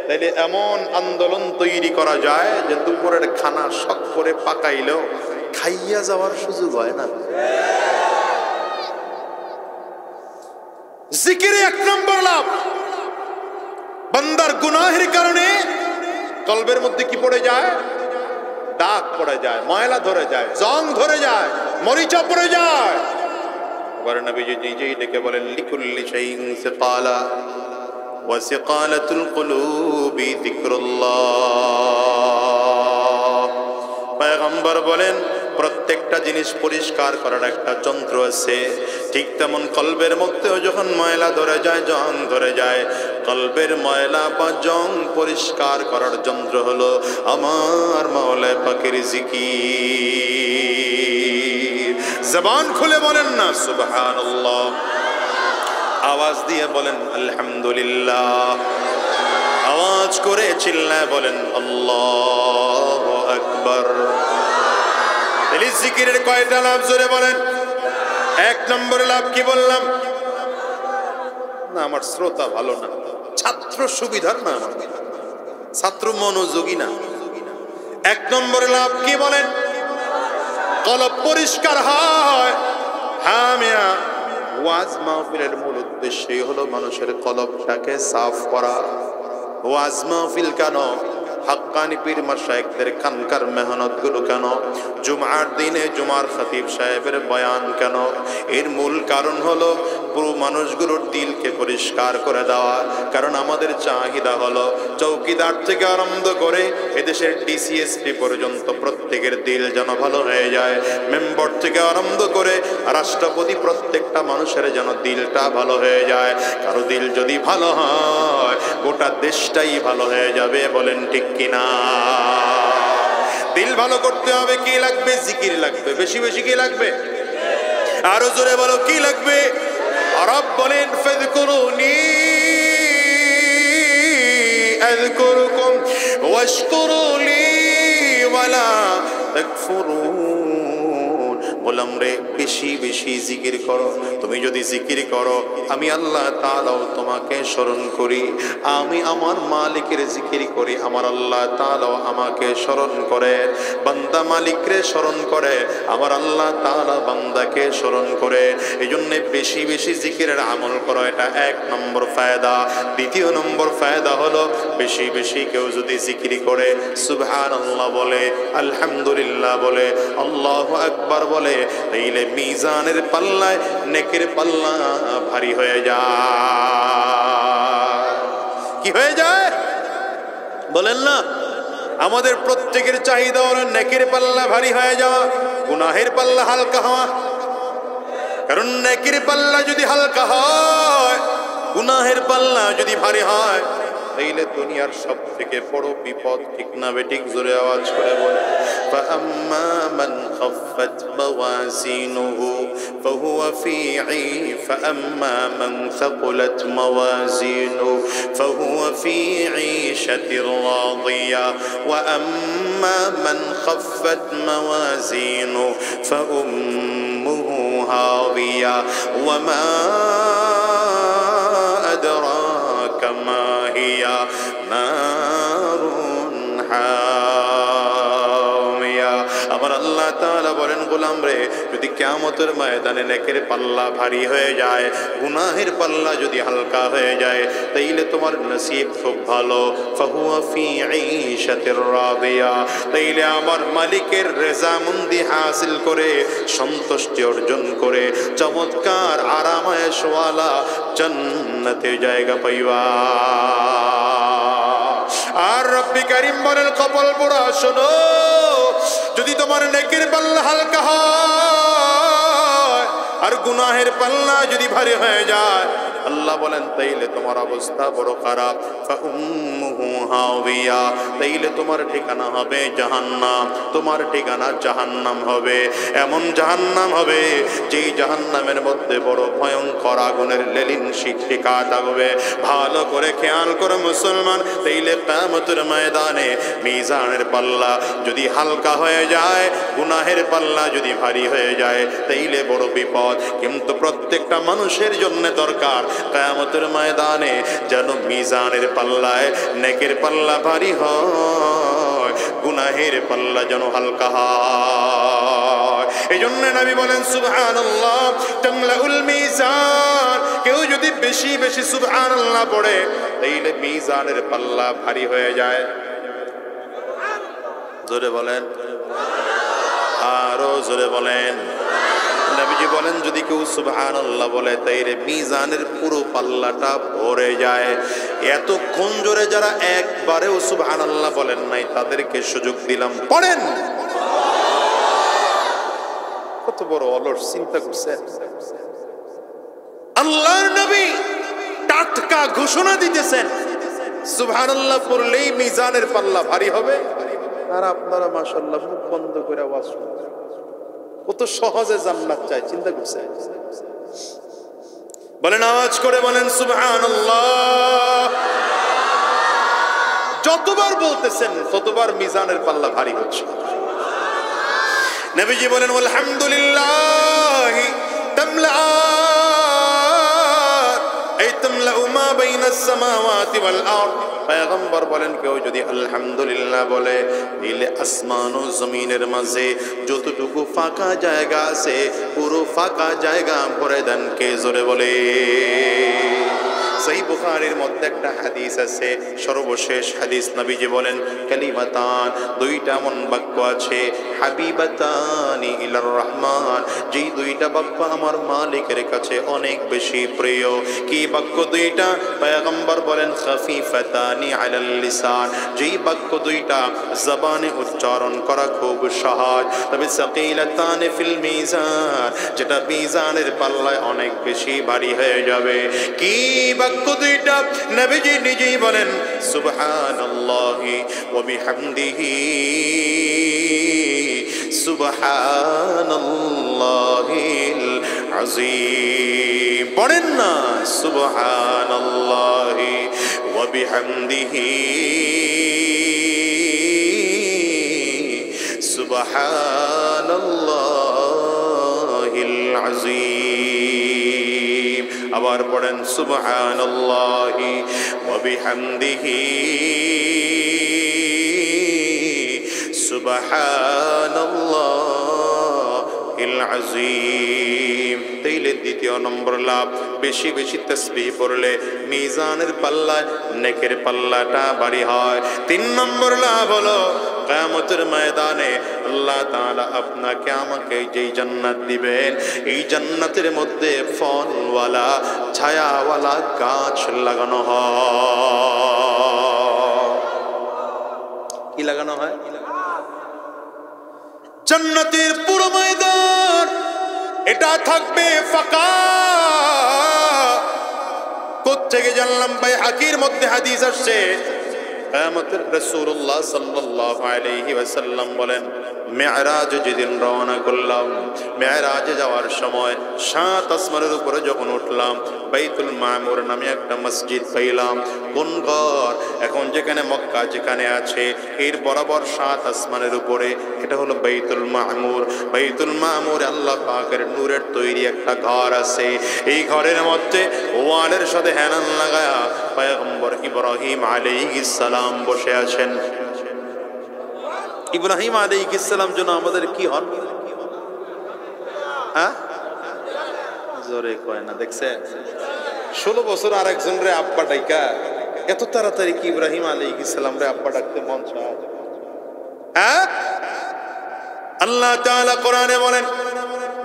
Speaker 1: তাইলে এমন আন্দোলন তৈরি করা যায় যে দুপুরের খানা শখ করে পাকাইলেও খাইয়া যাওয়ার সুযোগ হয় না। জিকিরে 1 নম্বর লাভ। বান্দার গুনাহের কারণে কলবের মধ্যে কি পড়ে যায়? দাগ পড়ে যায়, ময়লা ধরে যায়, জং ধরে যায়, মরিচা পড়ে যায়। এবার নবীজি নিজেই ডেকে বলেন, লিকুল্লি শাইইন সিকালা ওয়া সিকালাতুল কুলুবি যিকরুল্লাহ। পয়গম্বর বলেন, প্রত্যেকটা জিনিস পরিষ্কার করার একটা যন্ত্র আছে। ঠিক তেমন কলবের মধ্যেও যখন ময়লা ধরে যায়, জং ধরে যায়, কলবের ময়লা বা জং পরিষ্কার করার যন্ত্র হলো আমার মাওলা পাকের জিকির। জবান খুলে বলেন না সুবহানাল্লাহ, আওয়াজ দিয়ে বলেন আলহামদুলিল্লাহ, আওয়াজ করে চিল্লায় বলেন আল্লাহু আকবার। তাহলে জিকিরের কয়টা লাভ জোরে বলেন? এক নম্বরে লাভ কি বললাম? না আমার শ্রোতা ভালো না, ছাত্র সুবিধার না, আমার ছাত্র মনোযোগী না। এক নম্বরে লাভ কি বলেন? কলব পরিষ্কার হয়। হ্যাঁ মিয়া, ওয়াজ মাহফিলের মূল উদ্দেশ্যই হলো মানুষের কলবটাকে সাফ করা। ওয়াজ মাহফিল কেন? হাক্কানি পীর মাশায়েখদের খানকার মেহনত গুলো কেন? জুমার দিনে জুমার খতিব সাহেবের বয়ান কেন? এর মূল কারণ হলো পুরো মানুষগুলোর দিলকে পরিষ্কার করে দেওয়া। কারণ আমাদের চাহিদা হলো চৌকিদার থেকে আরম্ভ করে এদেশের ডিসিএসপি পর্যন্ত প্রত্যেকের দিল যেন ভালো হয়ে যায়। মেম্বার থেকে আরম্ভ করে রাষ্ট্রপতি, প্রত্যেকটা মানুষের যেন দিলটা ভালো হয়ে যায়। কারো দিল যদি ভালো হয় গোটা দেশটাই ভালো হয়ে যাবে। বলেন ঠিক কিনা? দিল ভালো করতে হবে কি লাগবে? জিকির লাগবে। বেশি বেশি কি লাগবে? আরো জোরে বলো কি লাগবে? রব বলেন ফাযকুরুনি আযকুরুকুম ওয়াশকুরু লি ওয়ালা তাকফুরুন। বললাম রে বেশি বেশি জিকির করো। তুমি যদি জিকির করো আমি আল্লাহ তাআলাও তোমাকে স্মরণ করি। আমি আমার মালিকের জিকির করি, আমার আল্লাহ তাআলাও আমাকে স্মরণ করে। বান্দা মালিকরে স্মরণ করে, আমার আল্লাহ তাআলা বান্দাকে স্মরণ করে। এই জন্য বেশি বেশি জিকিরের আমল করো, এটা এক নম্বর ফায়দা। দ্বিতীয় নম্বর ফায়দা হলো বেশি বেশি কেউ যদি জিকির করে, সুবহানাল্লাহ বলে, আলহামদুলিল্লাহ বলে, আল্লাহু আকবার বলে, তাইলে মিজানের পাল্লায় নেকের পাল্লা ভারী হয়ে যায়। কি হয়ে যায় বলেন না? আমাদের প্রত্যেকের চাহিদা হলো নেকের পাল্লা ভারী হয়ে যাওয়া, গুনাহের পাল্লা হালকা হওয়া। কারণ নেকের পাল্লা যদি হালকা হয়, গুনাহের পাল্লা যদি ভারী হয়, তাইলে দুনিয়ার সব থেকে বড় বিপদ। ঠিক না বেঠিক? জোরে আওয়াজ করে বলে। فأما من خفت موازينه فهو في فأما من ثقلت موازينه فهو في عيشة راضية وأما من خفت موازينه فأمه هاوية وما أدراك ما هي نار حامية। আমার আল্লাহ তাআলা বলেন গোলাম রে, যদি কিয়ামতের ময়দানে নেকের পাল্লা ভারী হয়ে যায়, গুনাহের পাল্লা যদি হালকা হয়ে যায়, তাইলে তোমার নসিব খুব ভালো। ফাহুয়া ফি ঈশাতির রাদিয়া, তাইলে আমার মালিকের রেজামন্দি হাসিল করে, সন্তুষ্টি অর্জন করে, চমৎকার আরামায়েশওয়ালা জান্নাতে জায়গা পাইবা। আর রব্বি কারীম বলেন কপাল পোড়া শোনো, যদি তোমার নেকির পাল্লা হালকা হয় আর গুনাহের পাল্লা যদি ভারী হয়ে যায়, আল্লাহ বলেন তাইলে তোমার অবস্থা বড় খারাপ। ফাউম্মুহু হাওিয়া, তাইলে তোমার ঠিকানা হবে জাহান্নাম। তোমার ঠিকানা জাহান্নাম হবে। এমন জাহান্নাম হবে যেই জাহান্নামের মধ্যে বড় ভয়ঙ্কর আগুনের লেলিন শিখা থাকবে। ভালো করে খেয়াল করো মুসলমান, তাইলে কিয়ামতের ময়দানে মিজানের পাল্লা যদি হালকা হয়ে যায়, গুনাহের পাল্লা যদি ভারী হয়ে যায়, তাইলে বড় বিপদ। কিন্তু প্রত্যেকটা মানুষের জন্য দরকার কিয়ামতের ময়দানে যেন মিজানের পাল্লায় নেকের পাল্লা ভারী হয়, গুনাহের পাল্লা যেন হালকা হয়। এই জন্য নবী বলেন সুবহানাল্লাহ তামলাউল মিজান। কেউ যদি বেশি বেশি সুবহানাল্লাহ পড়ে, তাইলে মিজানের পাল্লা ভারী হয়ে যায়। জোরে বলেন, আরো জোরে বলেন। নবীজি বলেন যদি কেউ সুবহানাল্লাহ বলে, তাইলে মিজানের পুরো পাল্লাটা ভরে যায়। এতক্ষণ জোরে যারা একবারেও সুবহানাল্লাহ বলেন নাই, তাদেরকে সুযোগ দিলাম, পড়েন। কত বড় অলস, চিন্তা করছেন? আল্লাহর নবী টাটকা ঘোষণা দিতেছেন, সুবহানাল্লাহ পড়লেই মিজানের পাল্লা ভারী হবে। আর আপনারা মাশাআল্লাহ মুখ বন্ধ করে আওয়াজ শুনছেন। কত সহজে জান্নাত চাই, চিন্তা করছেন? বলেন, আওয়াজ করে বলেন সুবহানাল্লাহ। যতবার বলতেছেন ততবার মিজানের পাল্লা ভারী হচ্ছে। নবীজি বলেন আলহামদুলিল্লাহ তামলাআত এই তামলাউ মা বাইনাস সামাওয়াতি ওয়াল আরদ। পয়গম্বর বলেন কেউ যদি আলহামদুলিল্লাহ বলে দিলে আসমান ও জমিনের মাঝে যতটুকু ফাঁকা জায়গা আছে পুরো ফাঁকা জায়গা ভরে দেন। কে জোরে বলে? সহিহ বুখারীর মধ্যে একটা হাদিস আছে, সর্বশেষ হাদিস। নবীজি বলেন কালিমাতান, দুইটা এমন বাক্য আছে, হাবিবাতানি ইলার রহমান, যেই দুইটা বাক্য আমার মালিকের কাছে অনেক বেশি প্রিয়। কি বাক্য দুইটা? পয়গম্বর বলেন খাফিফাতানি আলাল লিসান, যেই বাক্য দুইটা জবানে উচ্চারণ করা খুব সহজ, তবে সাকিলাতানি ফিল মিজান, যেটা মিজানের পাল্লায় অনেক বেশি ভারী হয়ে যাবে। কি বাক্য দুইটা? নবীজি নিজেই বলেন সুবহানাল্লাহি ওয়া বিহামদিহি, সুবহানাল্লাহিল আযীম। পড়েন না সুবহানাল্লাহি ওয়া বিহামদিহি, সুবহানাল্লাহিল আযীম। আবার পড়েন সুবহানাল্লাহি ওয়া বিহামদিহি, সুবহানাল্লাহিল আযীম। তাইলে দ্বিতীয় নম্বর লাভ, বেশি বেশি তাসবিহ পড়লে মিজানের পাল্লায় নেকের পাল্লাটা ভারী হয়। 3 নম্বর লাভ হলো কিয়ামতের ময়দানে আল্লাহ তাআলা আপনাকে আমাকে যেই জান্নাত দিবেন, এই জান্নাতের মধ্যে ফলওয়ালা ছায়াওয়ালা গাছ লাগানো হয়। কি লাগানো হয়? জান্নাতের পুরো ময়দান এটা থাকবে ফাঁকা। কোত্থেকে জানলাম? ভাই হাকির মধ্যে হাদিস আসছে, কিয়ামতের রাসূলুল্লাহ সাল্লাল্লাহু আলাইহি ওয়াসাল্লাম বলেন, মেরাজ যেদিন রওনা করলাম, মেরাজে যাওয়ার সময় 7 আসমানের উপরে যখন উঠলাম, বাইতুল মামুর নামে একটা মসজিদ পাইলাম। কোন ঘর? এখন যেখানে মক্কা যেখানে আছে এর বরাবর 7 আসমানের উপরে, এটা হলো বাইতুল মামুর। বাইতুল মামুরে আল্লাহ পাকের নূরের তৈরি একটা ঘর আছে। এই ঘরের মধ্যে ওয়ালের সাথে হেলান লাগায়া পয়গম্বর ইব্রাহিম আলাইহিস সালাম বসে আছেন। ইব্রাহিম আলাইহিস সালাম যেন আমাদের কি হন? হ্যাঁ, জোরে কয় না। দেখছেন 16 বছর আরেকজন রে আব্বা ডাইকা, এত তাড়াতাড়ি কি ইব্রাহিম আলাইহিস সালাম রে আব্বা ডাকতে মন চায়? হ্যাঁ, আল্লাহ তাআলা কোরআনে বলেন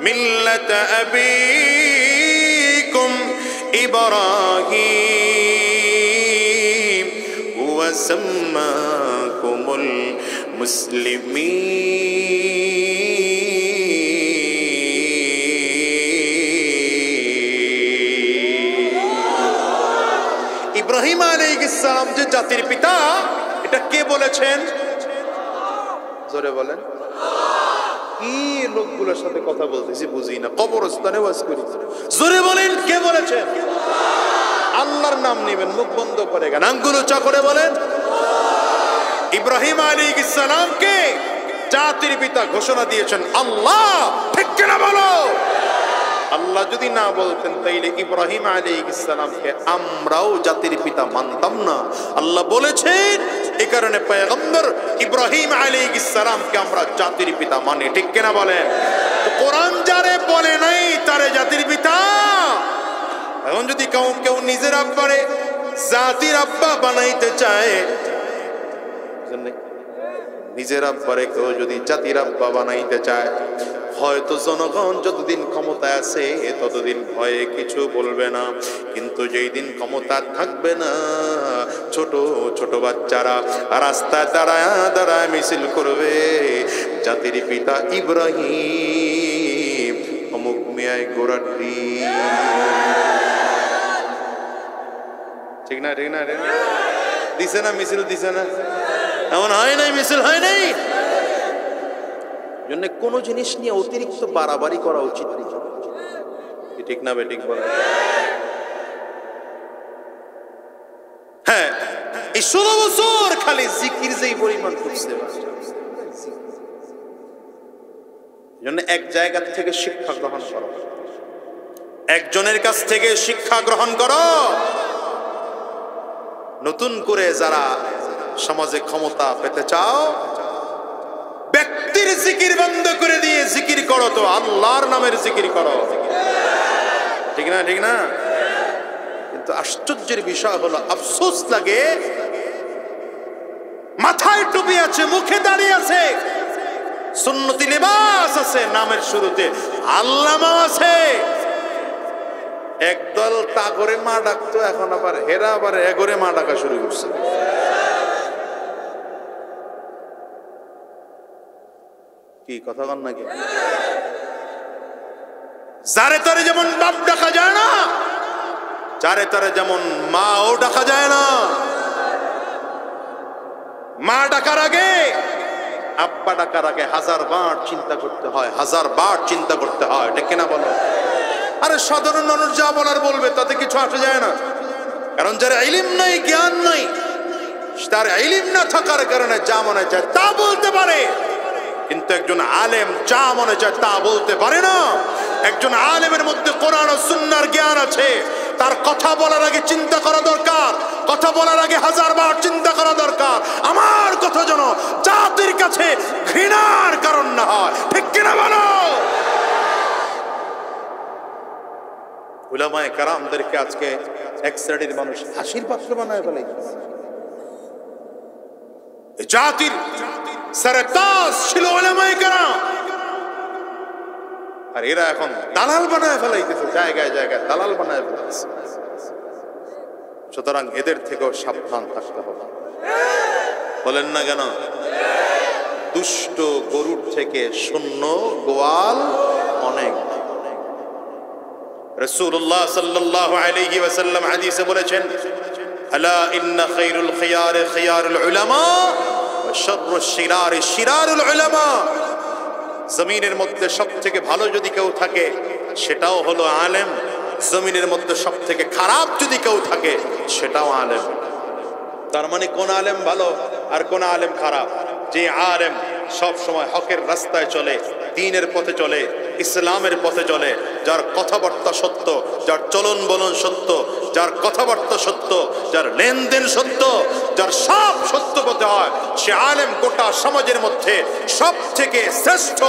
Speaker 1: মিল্লাতা আবিকুম ইব্রাহিম ওয়া সাম্মাকুমুল মুসলিমিন। ইব্রাহিম আলাইহিস সালাম যে জাতির পিতা, এটা কে বলেছেন? জোরে বলেন। কি লোকগুলোর সাথে কথা বলতেছি বুঝি না, কবরস্থানে ওয়াজ করি। জোরে বলেন কে বলেছেন? আল্লাহর নাম নেবেন, মুখ বন্ধ করে গান, আঙ্গুল উঁচা করে বলেন ইব্রাহিম আলাইহিস সালামকে জাতির পিতা ঘোষণা দিয়েছেন আল্লাহ। ঠিক কিনা বলো? আল্লাহ যদি না বলতেন তাইলে ইব্রাহিম আলাইহিস সালামকে আমরাও জাতির পিতা মানতাম না। আল্লাহ বলেছেন, এই কারণে পয়গম্বর ইব্রাহিম আলাইহিস সালামকে আমরা জাতির পিতা মানি। ঠিক কিনা বলেন? কোরআন যারে বলে নাই তারে জাতির পিতা। এখন যদি কেউ নিজের আব্বারে জাতির আব্বা বানাইতে চায়, নিজের আব্বারে কেউ যদি জাতির আব্বা বানাইতে চায়, হয়তো জনগণ যতদিন ক্ষমতায় আছে ততদিন ভয়ে কিছু বলবে না, কিন্তু যেই দিন ক্ষমতা থাকবে না, ছোট ছোট বাচ্চারা রাস্তায় দাঁড়ায় দাঁড়ায় মিছিল করবে, জাতির পিতা ইব্রাহিম অমুক মিয়ায় গোড়াটি। ঠিক না? ঠিক না? ঠিক না? দিছে না মিছিল? দিছে না? এমন হয় নাই? মিছিল হয় নাই? জন্য কোনো জিনিস নিয়ে অতিরিক্ত বাড়াবাড়ি করা উচিত নেই। ঠিক না বেঠিক বলে? হ্যাঁ, এই 16 বছর খালি জিকির যেই পরিমাণ করছে, জন্য এক জায়গা থেকে শিক্ষা গ্রহণ করো, একজনের কাছ থেকে শিক্ষা গ্রহণ করো। নতুন করে যারা সমাজে ক্ষমতা পেতে চাও, ব্যক্তির জিকির বন্ধ করে দিয়ে জিকির করো তো আল্লাহর নামের জিকির করো, ঠিক না? ঠিক না? কিন্তু আশ্চর্যের বিষয় হলো, আফসোস লাগে, মাথায় টুপি আছে, মুখে দাঁড়িয়ে আছে, সুন্নতি লিবাস আছে, নামের শুরুতে আল্লামা আছে, একদল তা করে মা ডাকতো, এখন আবার হেরা আবার এগরে মা ডাকা শুরু করছে। কি কথা বল নাকি? যারে তারে যেমন বাপ ডাকা যায় না, যারে তারে যেমন মাও ডাকা যায় না। মা ডাকার আগে, আব্বা ডাকার আগে 1000 বার চিন্তা করতে হয়, 1000 বার চিন্তা করতে হয়, এটা কেনা বলো? আরে সাধারণ মানুষ যা বলার বলবে, তাতে কিছু আসে যায় না। কারণ যার ইলম নাই, জ্ঞান নাই, তার ইলম না থাকার কারণে যা মনে চায় তা বলতে পারে, কিন্তু একজন আলেম যা মনে চায় তা বলতে পারে না। একজন আলেমের মধ্যে কোরআন ও সুন্নাহর জ্ঞান আছে, তার কথা বলার আগে চিন্তা করা দরকার, কথা বলার আগে 1000 বার চিন্তা করা দরকার, আমার কথা যেন জাতির কাছে ঘৃণার কারণ না হয়, ঠিক কিনা বলো? উলামায়ে কেরামদেরকে আজকে এক শ্রেণীর মানুষ হাসির পাত্র বানায় ফেলে। জাতির সরতাজ ছিল উলামায়ে কেরাম, আর এরা এখন দালাল বানায় ফেলাইতেছে, জায়গায় জায়গায় দালাল বানায় ফেলাইতেছে। সুতরাং এদের থেকেও সাবধান থাকতে হবে, বলেন না কেন? দুষ্ট গরুর থেকে শূন্য গোয়াল অনেক। রাসূলুল্লাহ সাল্লাল্লাহু আলাইহি ওয়াসাল্লাম হাদিসে বলেছেন, আলা ইন্না খায়রুল খিয়ার খিয়ারুল উলামা ওয়া শাররুশ শিরারি শিরারুল উলামা। জমিনের মধ্যে সবথেকে ভালো যদি কেউ থাকে সেটাও হলো আলেম, জমিনের মধ্যে সবথেকে খারাপ যদি কেউ থাকে সেটাও আলেম। তার মানে কোন আলেম ভালো আর কোন আলেম খারাপ? যে আলেম সব সময় হকের রাস্তায় চলে, দ্বীনের পথে চলে, ইসলামের পথে চলে, যার কথাবার্তা সত্য, যার চলন বলন সত্য, যার কথাবার্তা সত্য, যার লেনদেন সত্য, যার সব সত্য পথে হয়, সে আলেম গোটা সমাজের মধ্যে সব থেকে শ্রেষ্ঠ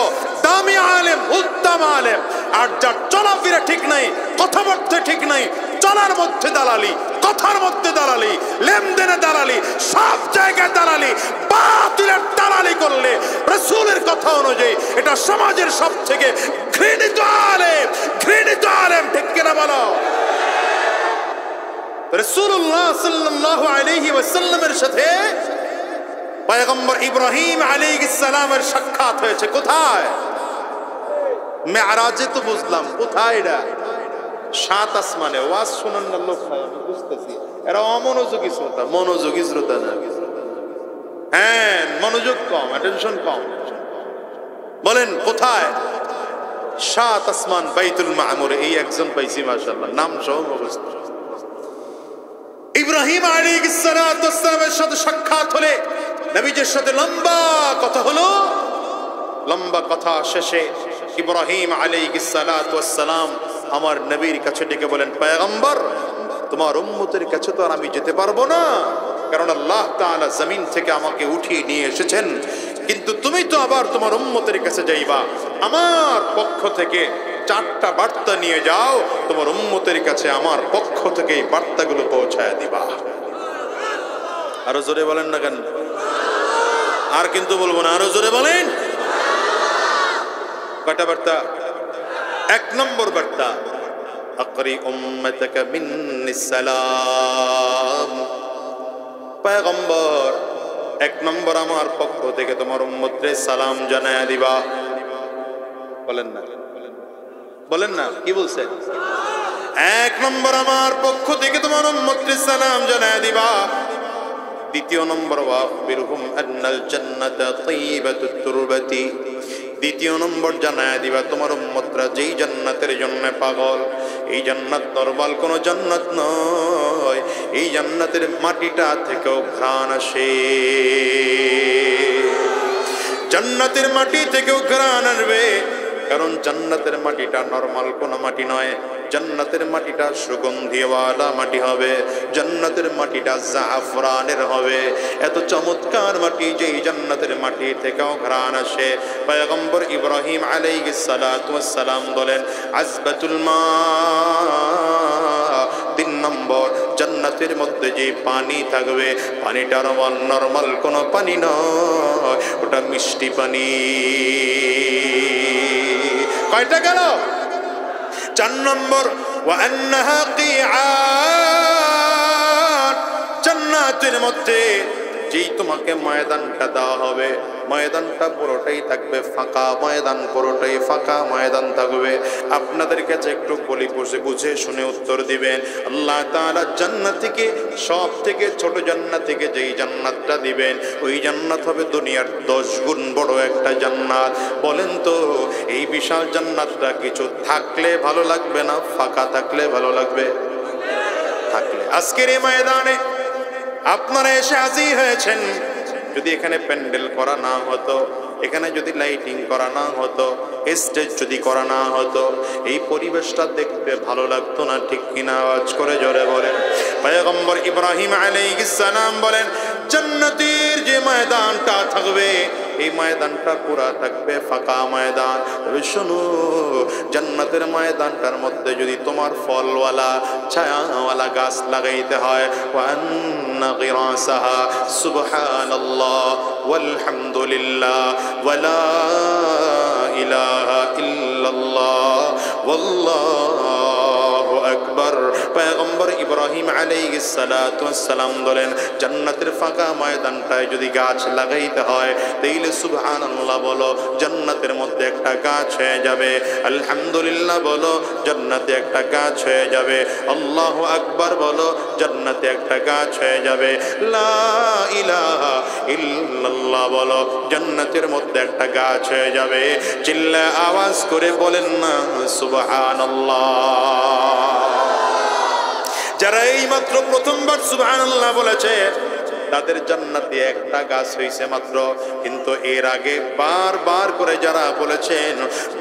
Speaker 1: দামি আলেম, উত্তম আলেম। আর যার চলাফেরা ঠিক নাই, কথাবার্তা ঠিক নাই, চলার মধ্যে দালালি, কথার মধ্যে দালালি, লেনদেনে দালালি, সব জায়গায় দালালি, বাতিলের দালালি করলে রাসূলের কথা অনুযায়ী এটা সমাজের সব থেকে ঘৃণিত আলেম, ঘৃণিত আলেম, ঠিক কিনা বলো? রাসূলুল্লাহ সাল্লাল্লাহু আলাইহি ওয়াসাল্লামের সাথে পয়গম্বর ইব্রাহিম আলাইহিস সালামের সাক্ষাৎ হয়েছে। কোথায়? মেরাজে তো বুঝলাম, কোথায় এটা? 7 আসমানে। ওয়াজ শুনেন না লোক নাই, আমি বুঝতেছি এরা অমনোযোগী শ্রোতা, মনোযোগী শ্রোতা না। হ্যাঁ, মনোযোগ কম, অ্যাটেনশন কম। বলেন কোথায়? 7 আসমান, বাইতুল মামুর। এই একজন পাইছি মাশাআল্লাহ, নাম সহ মুখস্থ। ইব্রাহিম আলাইহিস সালাতু ওয়াস সালামের সাথে সাক্ষাৎ হলে নবীজির সাথে লম্বা কথা হলো। লম্বা কথা শেষে ইব্রাহিম আলাইহিস সালাতু ওয়াস সালাম আমার নবীর কাছে ডেকে বলেন, পয়গম্বর, তোমার উম্মতের কাছে তো আর আমি যেতে পারবো না, কারণ আল্লাহ তাআলা জমিন থেকে আমাকে উঠিয়ে নিয়ে এসেছেন, কিন্তু তুমি তো আবার তোমার উম্মতের কাছে যাইবা, আমার পক্ষ থেকে 4টা বার্তা নিয়ে যাও, তোমার উম্মতের কাছে আমার পক্ষ থেকে এই বার্তাগুলো পৌঁছায় দিবা। আরো জোরে বলেন না কেন? আর কিন্তু বলবো না, আরো জোরে বলেন। কয়টা বার্তা? 1 নম্বর বার্তা, আকরি উম্মতাকা মিন্নিস সালাম। পয়গম্বর, 1 নম্বর আমার পক্ষ থেকে তোমার উম্মতকে সালাম জানায়া দিবা। বলেন না, বলেন না, কি বলছেন? 1 নম্বর আমার পক্ষ থেকে তোমার উম্মতকে সালাম জানায়া দিবা। 2 নম্বর, ওয়াখবিরহুম আন্নাল জান্নাতা তাইয়িবাতুত তুরবাতি। 2 নম্বর জানায়া দিবা তোমার উম্মতরা যেই জান্নাতের জন্য পাগল, এই জান্নাত নরমাল কোনো জান্নাত নয়, এই জান্নাতের মাটিটা থেকেও ঘ্রাণ আসে, জান্নাতের মাটি থেকেও ঘ্রাণ আসবে। কারণ জান্নাতের মাটিটা নরমাল কোনো মাটি নয়, জান্নাতের মাটিটা সুগন্ধিওয়ালা মাটি হবে, জান্নাতের মাটিটা জাফরানের হবে। এত চমৎকার মাটি যে এই জান্নাতের মাটি থেকেও ঘ্রাণ আসে। পয়গম্বর ইব্রাহিম আলাইহিস সালাতু ওয়াস সালাম বলেন আযবাতুল মা, 3 নম্বর, জান্নাতের মধ্যে যে পানি থাকবে পানিটা নরমাল কোনো পানি নয়, ওটা মিষ্টি পানি। কয়টা গেল? 4 নম্বর, ওয়া আন্নাহা কিআন, জান্নাতের মধ্যে যেই তোমাকে ময়দানটা দেওয়া হবে, ময়দানটা পুরোটাই থাকবে ফাঁকা, ময়দান পুরোটাই ফাঁকা ময়দান থাকবে। আপনাদের কাছে একটু বলি, বসে বুঝে শুনে উত্তর দিবেন। আল্লাহ তাআলা জান্নাতীকে সব থেকে ছোট জান্নাতীকে যেই জান্নাতটা দিবেন, ওই জান্নাত হবে দুনিয়ার 10 গুণ বড় একটা জান্নাত। বলেন তো এই বিশাল জান্নাতটা কিছু থাকলে ভালো লাগবে না ফাঁকা থাকলে ভালো লাগবে? থাকলে। আজকের এই ময়দানে আপনারা এসে হাজির হয়েছেন, যদি এখানে প্যান্ডেল করা না হতো, এখানে যদি লাইটিং করা না হতো, স্টেজ যদি করা না হতো, এই পরিবেশটা দেখতে ভালো লাগতো না, ঠিক কিনা? আওয়াজ করে জোরে বলেন। পয়গম্বর ইব্রাহিম আলাইহিস সালাম বলেন জান্নাতের যে ময়দানটা থাকবে এই ময়দানটা পুরা থাকবে ফাঁকা ময়দান। তবে শোনো, জান্নাতের ময়দানটার মধ্যে যদি তোমার ফলওয়ালা ছায়াওয়ালা গাছ লাগাইতে হয়, ওয়ান্না গিরাসাহা সুবহানাল্লাহ ওয়ালহামদুলিল্লাহ ওয়ালা ইলাহা ইল্লাল্লাহ ওয়াল্লাহু আকবার। পয়গম্বর ইব্রাহিম আলাইহিস সালাতু ওয়াস সালাম বলেন জান্নাতের ফাঁকা ময়দানটায় যদি গাছ লাগাইতে হয় তাইলে সুবহানাল্লাহ বলো, জান্নাতের মধ্যে একটা গাছ হয়ে যাবে। আলহামদুলিল্লাহ বলো, জান্নাতে একটা গাছ হয়ে যাবে। আল্লাহু আকবার বলো, জান্নাতে একটা গাছ হয়ে যাবে। লা ইলাহা ইল্লাল্লাহ বলো, জান্নাতের মধ্যে একটা গাছ হয়ে যাবে। চিল্লায়ে আওয়াজ করে বলেন না সুবহানাল্লাহ। যারা এই মাত্র প্রথমবার সুবহানাল্লাহ বলেছে তাদের জান্নাতে একটা গাছ হয়েছে মাত্র, কিন্তু এর আগে বারবার করে যারা বলেছেন,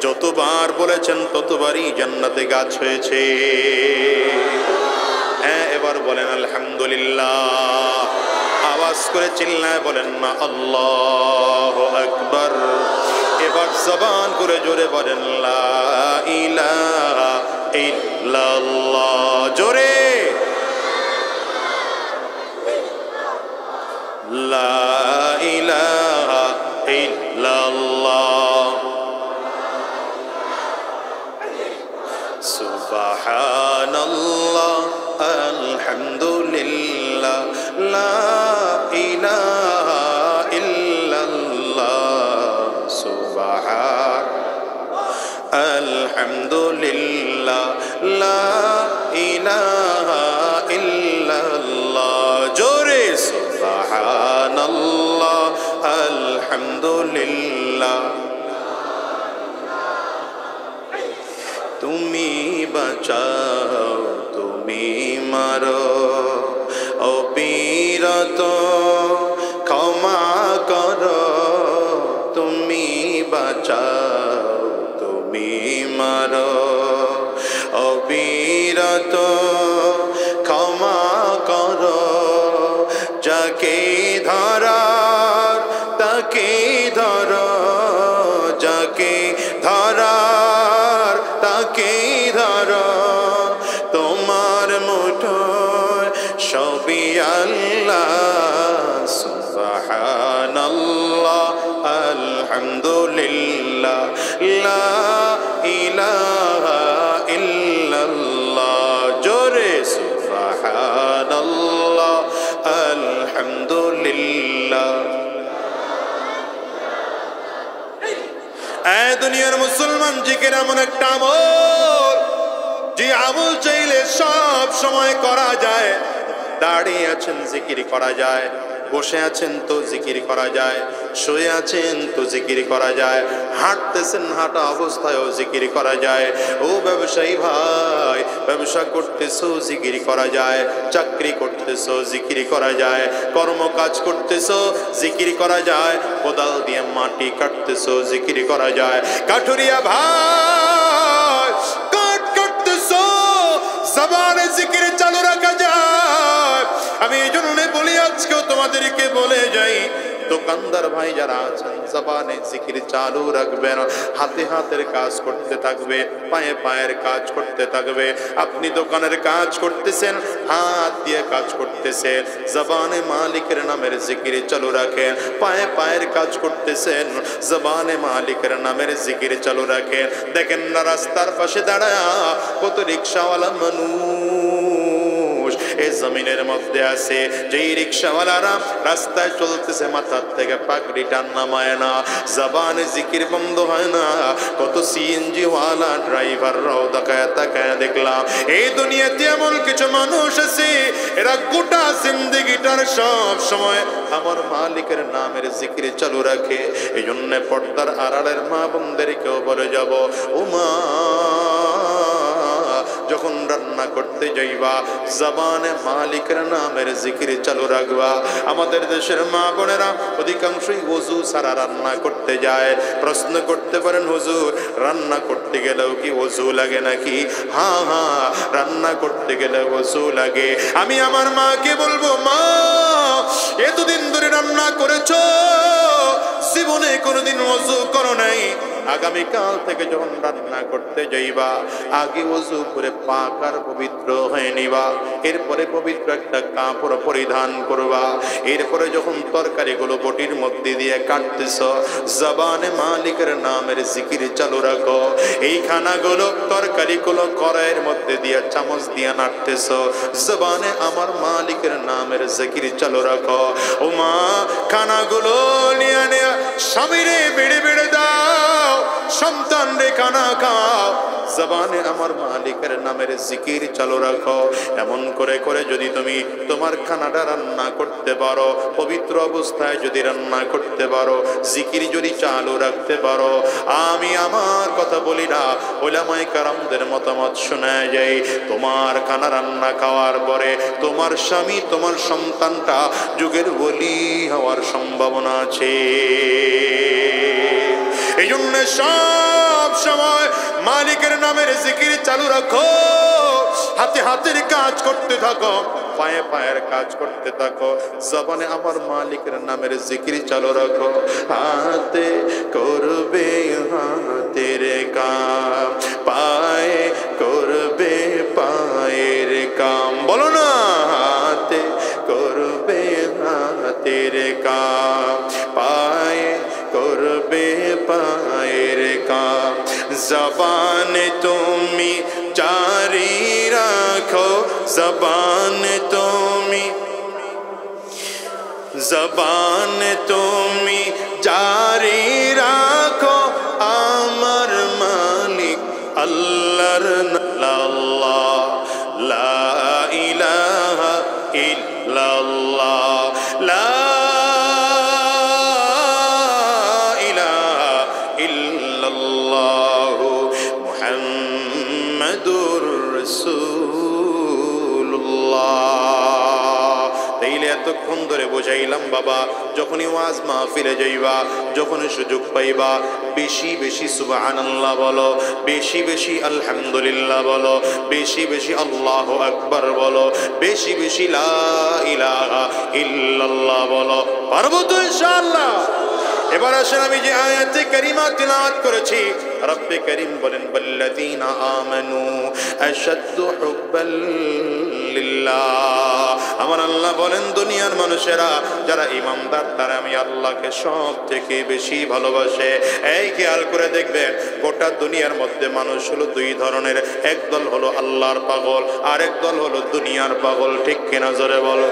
Speaker 1: যতবার বলেছেন ততবারই জান্নাতে গাছ হয়েছে। হ্যাঁ, এবার বলেন আলহামদুলিল্লাহ। আওয়াজ করে চিল্লায় বলেন না আল্লাহু আকবার। এবার জবান করে জোরে বলেন লা ইলাহা ইল্লাল্লাহ। জোরে লা ইলাহা ইল্লাল্লাহ সুবহানাল্লাহ আলহামদুলিল্লাহ লা ইলাহা ইল্লাল্লাহ সুবহান আলহামদুলিল্লাহ লা ইলাহা ইল্লাল্লাহ। জোরে সুবহানাল্লাহ আলহামদুলিল্লাহ। তুমি বাঁচাও তুমি মারো অবিরত ক্ষমা করো, তুমি বাঁচাও তুমি মারো অবিরত ক্ষমা করো। যাকে ধরার তাকে ধরো, যাকে ধরার তাকে ধরো, তোমার মুঠোয় সবই আল্লাহ। সুবহানাল্লাহ আলহামদুলিল্লাহ লা ইলাহা ইল্লাল্লাহ। জোরে সুবহানাল্লাহ আলহামদুলিল্লাহ। এই দুনিয়ার মুসলমান, জিকির এমন একটা আমল যে আমল চাইলে সব সময় করা যায়। দাঁড়িয়ে আছেন জিকির করা যায়, বসে আছেন তো জিকির করা যায়, শুয়ে আছেন তো জিকির করা যায়, হাঁটতেছেন হাঁটা অবস্থায়ও জিকির করা যায়। ও ব্যবসায়ী ভাই, ব্যবসা করতেছো জিকির করা যায়, চাকরি করতেছো জিকির করা যায়, কর্মকাজ করতেছো জিকির করা যায়, কোদাল দিয়ে মাটি কাটতেছো জিকির করা যায়। কাঠুরিয়া ভাই, কাঠ কাটতেছো, জবানে জিকির চালু রাখা যায়। আমি এই জন্য বলি, আজকেও তোমাদেরকে বলে যাই, দোকানদার ভাই যারা আছেন জবানে জিকির চালু রাখবেন, হাতে হাতের কাজ করতে থাকবে, পায়ে পায়ের কাজ করতে থাকবে। আপনি দোকানের কাজ করতেছেন, হাত দিয়ে কাজ করতেছেন, জবানে মালিকের নামের জিকির চালু রাখেন। পায়ে পায়ের কাজ করতেছেন, জবানে মালিকের নামের জিকির চালু রাখেন। দেখেন না রাস্তার পাশে দাঁড়ায় কত রিক্সাওয়ালা মানুষ এই জমিনের মধ্যে আছে, যেই রিক্সাওয়ালারা রাস্তায় চলতেছে মাথার থেকে পাগড়ি টান নামায় না, জবানে জিকির বন্ধ হয় না। কত সিএনজি ওয়ালা ড্রাইভাররাও তাকায় তাকায় দেখলাম। এই দুনিয়াতে এমন কিছু মানুষ আছে, এরা গোটা জিন্দেগিটার সব সময় আমার মালিকের নামের জিকির চালু রাখে। এই জন্য পর্দার আড়ালের মা বোনদেরকেও বলে যাব, ও মা, যখন রান্না করতে যাইবা জবানে মালিকের নামের জিকির চালু রাখবা। আমাদের দেশের মা বোনেরা অধিকাংশই ওযু ছাড়া রান্না করতে যায়। প্রশ্ন করতে পারেন, হুজুর রান্না করতে গেলেও কি ওযু লাগে নাকি? হ্যাঁ হ্যাঁ, রান্না করতে গেলে ওযু লাগে। আমি আমার মাকে বলবো, মা এতদিন ধরে রান্না করেছো, জীবনে কোনোদিন ওযু করো নাই, আগামীকাল থেকে যখন রান্না করতে যাইবা আগে ওযু করে পাক আর পবিত্র হয়ে নিবা, এরপরে পবিত্র একটা কাপড় পরিধান করবা। এরপরে যখন তরকারিগুলো বটির মধ্যে দিয়ে কাটতেছ, জবানে মালিকের নামের জিকির চালু রাখো। এই খানাগুলো তরকারিগুলো কড়াইয়ের মধ্যে দিয়ে চামচ দিয়ে নাড়তেছ, জবানে আমার মালিকের নামের জিকির চালু রাখো। ও মা, খানাগুলো নিয়ে নিয়ে স্বামীরে বেড়ে বেড়ে দাও, সন্তান রে খানা খাও, জবানে আমার মালিকের নামের জিকির চালু রাখো। এমন করে করে যদি তুমি তোমার খানাটা রান্না করতে পারো, পবিত্র অবস্থায় যদি রান্না করতে পারো, জিকির যদি চালু রাখতে পারো, আমি আমার কথা বলি না, উলামায়ে কেরামদের মতামত শোনা যায়, তোমার খানা রান্না খাওয়ার পরে তোমার স্বামী তোমার সন্তানটা যুগের ওলি হওয়ার সম্ভাবনা আছে। এই জন্য সব সময় মালিকের নামের জিকির চালু রাখো, হাতে হাতের কাজ করতে থাকো, পায়ে পায়ের কাজ করতে থাকো, জবানে আমার মালিকের নামের জিকির চালু রাখো। হাতে করবে হাতের কাম, পায়ে করবে পায়ের কাম, বলো না, হাতে করবে হাতের কাম, পায়ে করবে পায়ের কাম, জবানে তুমি জারি রাখো, জবানে তুমি, জবানে তুমি জারি রাখো, আমার মালিক আল্লাহর আল্লাহ, লা ইলাহা ইল্লাল্লাহ, লা মুহাম্মাদুর রাসূলুল্লাহ। তাইলে এতক্ষণ ধরে বোঝাইলাম বাবা, যখনই ওয়াজ মাহফিলে যাইবা, যখনই সুযোগ পাইবা, বেশি বেশি সুবহানাল্লাহ বলো, বেশি বেশি আলহামদুলিল্লাহ বলো, বেশি বেশি আল্লাহু আকবার বলো, বেশি বেশি লা ইলাহা ইল্লাল্লাহ বলো। পারবো তো ইনশাআল্লাহ? এবার আসেন, আমি যে আয়াতে কারিমা তিলাওয়াত করেছি, রব্বে করিম বলেন, ওয়াল্লাযীনা আমানু আশাদ্দু হুব্বাল লিল্লাহ। আমার আল্লাহ বলেন, দুনিয়ার মানুষেরা যারা ঈমানদার তারা আমি আল্লাহকে সব থেকে বেশি ভালোবাসে। এই খেয়াল করে দেখবেন, গোটা দুনিয়ার মধ্যে মানুষ হলো দুই ধরনের, একদল হলো আল্লাহর পাগল, আর একদল হলো দুনিয়ার পাগল। ঠিক কিনা জোরে বলো?